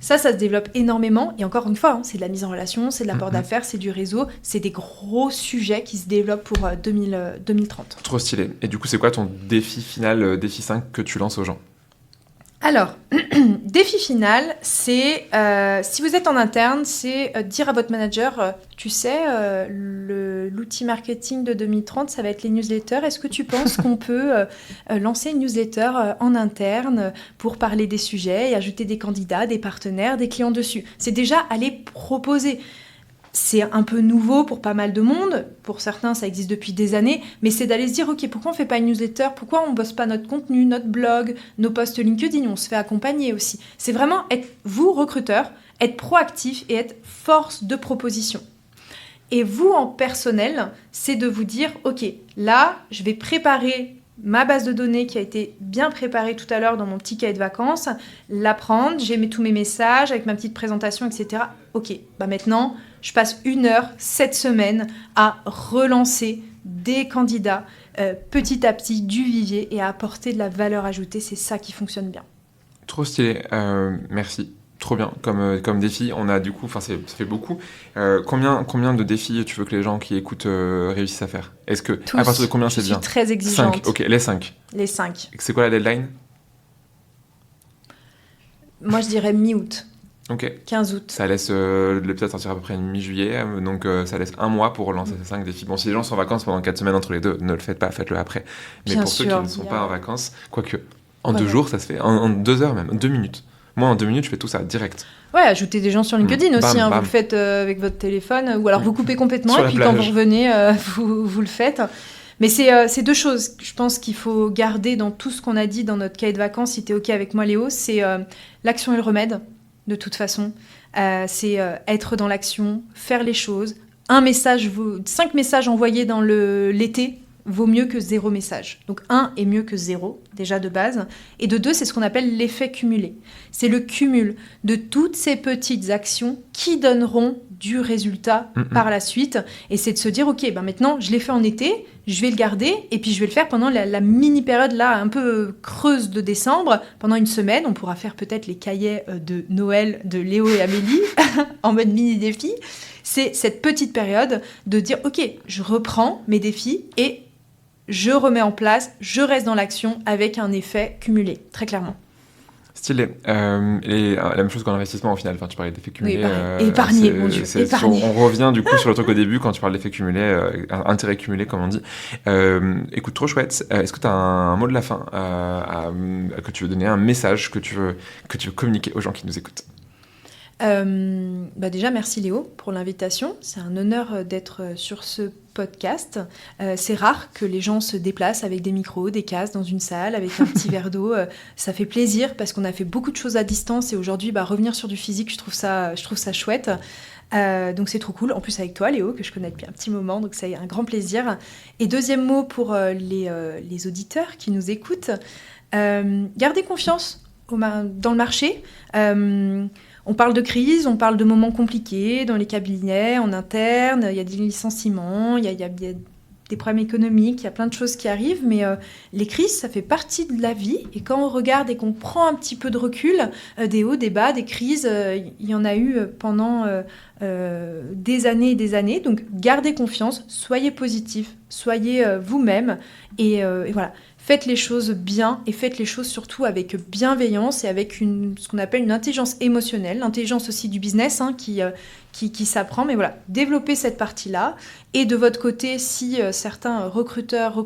ça se développe énormément. Et encore une fois, c'est de la mise en relation, c'est de l'apport d'affaires, c'est du réseau, c'est des gros sujets qui se développent pour 2030. Trop stylé. Et du coup, c'est quoi ton défi final, défi 5 que tu lances aux gens ? Alors, défi final, c'est, si vous êtes en interne, c'est dire à votre manager, tu sais, l'outil marketing de 2030, ça va être les newsletters. Est-ce que tu penses qu'on peut lancer une newsletter en interne pour parler des sujets et ajouter des candidats, des partenaires, des clients dessus ? C'est déjà aller proposer. C'est un peu nouveau pour pas mal de monde. Pour certains, ça existe depuis des années. Mais c'est d'aller se dire, OK, pourquoi on ne fait pas une newsletter ? Pourquoi on ne bosse pas notre contenu, notre blog, nos posts LinkedIn ? On se fait accompagner aussi. C'est vraiment être, vous, recruteur, être proactif et être force de proposition. Et vous, en personnel, c'est de vous dire, OK, là, je vais préparer ma base de données qui a été bien préparée tout à l'heure dans mon petit cahier de vacances, la prendre, j'ai mis tous mes messages avec ma petite présentation, etc. OK, maintenant, je passe 1 heure cette semaine à relancer des candidats petit à petit du vivier et à apporter de la valeur ajoutée. C'est ça qui fonctionne bien. Trop stylé, merci. Trop bien comme défi. On a du coup, ça fait beaucoup. Combien de défis tu veux que les gens qui écoutent réussissent à faire ? Est-ce que tous. À partir de combien c'est bien ? Je suis très exigeante. 5. Ok, les 5. Les 5. C'est quoi la deadline ? Moi, je dirais mi-août. Ok. 15 août. Ça laisse l'épisode sortir à peu près mi-juillet, donc ça laisse 1 mois pour lancer ces 5 défis. Bon, si les gens sont en vacances pendant 4 semaines entre les deux, ne le faites pas, faites-le après. Mais bien pour sûr, ceux qui ne sont pas en vacances, quoique en 2 jours, ça se fait, en 2 heures même, 2 minutes. Moi, en 2 minutes, je fais tout ça direct. Ouais, ajoutez des gens sur LinkedIn aussi. Bam, bam. Vous le faites avec votre téléphone, ou alors vous coupez complètement Sur et puis la plage. quand vous revenez, vous le faites. Mais c'est 2 choses, je pense qu'il faut garder dans tout ce qu'on a dit dans notre cahier de vacances, si tu es OK avec moi, Léo, c'est l'action et le remède, de toute façon. C'est être dans l'action, faire les choses. 5 messages envoyés dans l'été vaut mieux que 0 message. Donc 1 est mieux que 0, déjà de base. Et de 2, c'est ce qu'on appelle l'effet cumulé. C'est le cumul de toutes ces petites actions qui donneront du résultat par la suite. Et c'est de se dire, OK, maintenant, je l'ai fait en été, je vais le garder, et puis je vais le faire pendant la mini-période là, un peu creuse de décembre. Pendant 1 semaine, on pourra faire peut-être les cahiers de Noël de Léo et Amélie en mode mini-défi. C'est cette petite période de dire, OK, je reprends mes défis et je remets en place, je reste dans l'action avec un effet cumulé, très clairement. Stylé. La même chose qu'en investissement au final. Enfin, tu parlais d'effet cumulé. Oui, épargner, mon Dieu. Épargner. On revient du coup sur le truc au début quand tu parles d'effet cumulé, intérêt cumulé comme on dit. Écoute, trop chouette. Est-ce que tu as un mot de la fin que tu veux donner, un message que tu veux communiquer aux gens qui nous écoutent ? Déjà, merci Léo pour l'invitation. C'est un honneur d'être sur ce podcast. C'est rare que les gens se déplacent avec des micros, des casques dans une salle, avec un petit verre d'eau. Ça fait plaisir parce qu'on a fait beaucoup de choses à distance et aujourd'hui, revenir sur du physique, je trouve ça chouette. Donc c'est trop cool. En plus avec toi Léo, que je connais depuis un petit moment, donc c'est un grand plaisir. Et deuxième mot pour les auditeurs qui nous écoutent, gardez confiance dans le marché. On parle de crise, on parle de moments compliqués dans les cabinets, en interne, il y a des licenciements, il y a des problèmes économiques, il y a plein de choses qui arrivent, mais les crises, ça fait partie de la vie. Et quand on regarde et qu'on prend un petit peu de recul, des hauts, des bas, des crises, il y en a eu pendant des années et des années. Donc gardez confiance, soyez positif, soyez vous-même et voilà. faites les choses bien et faites les choses surtout avec bienveillance et avec ce qu'on appelle une intelligence émotionnelle, l'intelligence aussi du business qui s'apprend. Mais voilà, développez cette partie-là. Et de votre côté, si certains recruteurs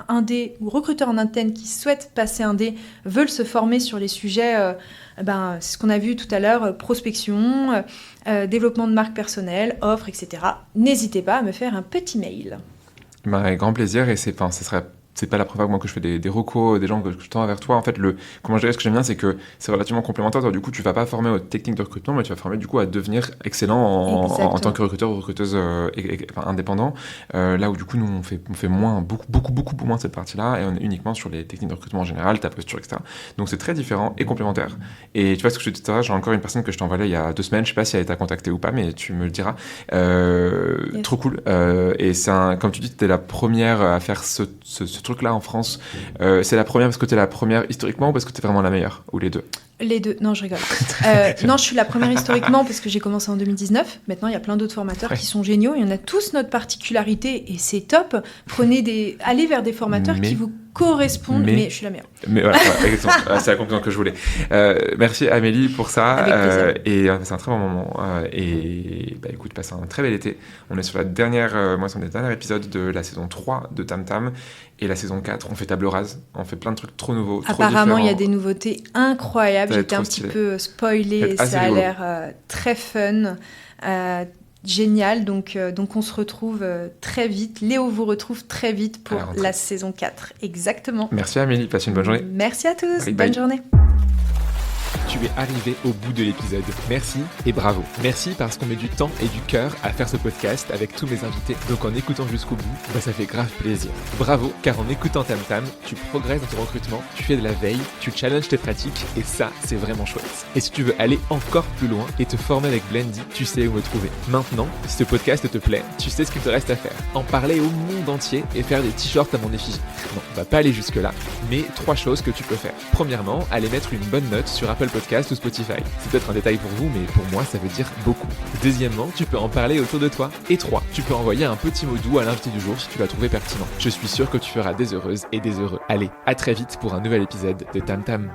indés ou recruteurs en interne qui souhaitent passer indé veulent se former sur les sujets, c'est ce qu'on a vu tout à l'heure, prospection, développement de marque personnelle, offres, etc. N'hésitez pas à me faire un petit mail. Avec grand plaisir, et c'est pas la première fois moi, que je fais des recos, des gens que je tends vers toi. En fait, comment je dirais, ce que j'aime bien, c'est que c'est relativement complémentaire. Alors, du coup, tu vas pas former aux techniques de recrutement, mais tu vas former du coup à devenir excellent en tant que recruteur ou recruteuse indépendant. Là où du coup, nous, on fait beaucoup moins de cette partie-là, et on est uniquement sur les techniques de recrutement en général, ta posture, etc. Donc, c'est très différent et complémentaire. Et tu vois, ce que je te dis tout à l'heure, j'ai encore une personne que je t'ai envoyée il y a 2 semaines, je sais pas si elle t'a contacté ou pas, mais tu me le diras. Yes. Trop cool. Et comme tu dis, tu es la première à faire ce truc-là en France. C'est la première parce que tu es la première historiquement ou parce que tu es vraiment la meilleure, ou les deux? Les deux. Non, je rigole. Non, je suis la première historiquement parce que j'ai commencé en 2019. Maintenant, il y a plein d'autres formateurs qui sont géniaux. Il y en a tous notre particularité et c'est top. Allez vers des formateurs qui vous correspondent, mais je suis la meilleure. Mais voilà, exactement. C'est la conclusion que je voulais. Merci Amélie pour ça. Avec plaisir. Et c'est un très bon moment. Et écoute, passe un très bel été. On est sur le dernier épisode de la saison 3 de Tam Tam. Et la saison 4, on fait table rase. On fait plein de trucs trop nouveaux, Apparemment, il y a des nouveautés incroyables. J'étais un petit peu spoilée et ça a l'air très fun. Génial, donc on se retrouve très vite. Léo vous retrouve très vite pour la saison 4. Exactement. Merci Amélie, passe une bonne journée. Merci à tous, bonne journée. Tu es arrivé au bout de l'épisode. Merci et bravo. Merci parce qu'on met du temps et du cœur à faire ce podcast avec tous mes invités. Donc en écoutant jusqu'au bout, ça fait grave plaisir. Bravo, car en écoutant Tam Tam, tu progresses dans ton recrutement, tu fais de la veille, tu challenges tes pratiques et ça, c'est vraiment chouette. Et si tu veux aller encore plus loin et te former avec Blendy, tu sais où me trouver. Maintenant, si ce podcast te plaît, tu sais ce qu'il te reste à faire. En parler au monde entier et faire des t-shirts à mon effigie. Non, on va pas aller jusque là, mais 3 choses que tu peux faire. Premièrement, aller mettre une bonne note sur Apple Podcast ou Spotify. C'est peut-être un détail pour vous, mais pour moi, ça veut dire beaucoup. Deuxièmement, tu peux en parler autour de toi. Et 3, tu peux envoyer un petit mot doux à l'invité du jour si tu l'as trouvé pertinent. Je suis sûr que tu feras des heureuses et des heureux. Allez, à très vite pour un nouvel épisode de Tam Tam.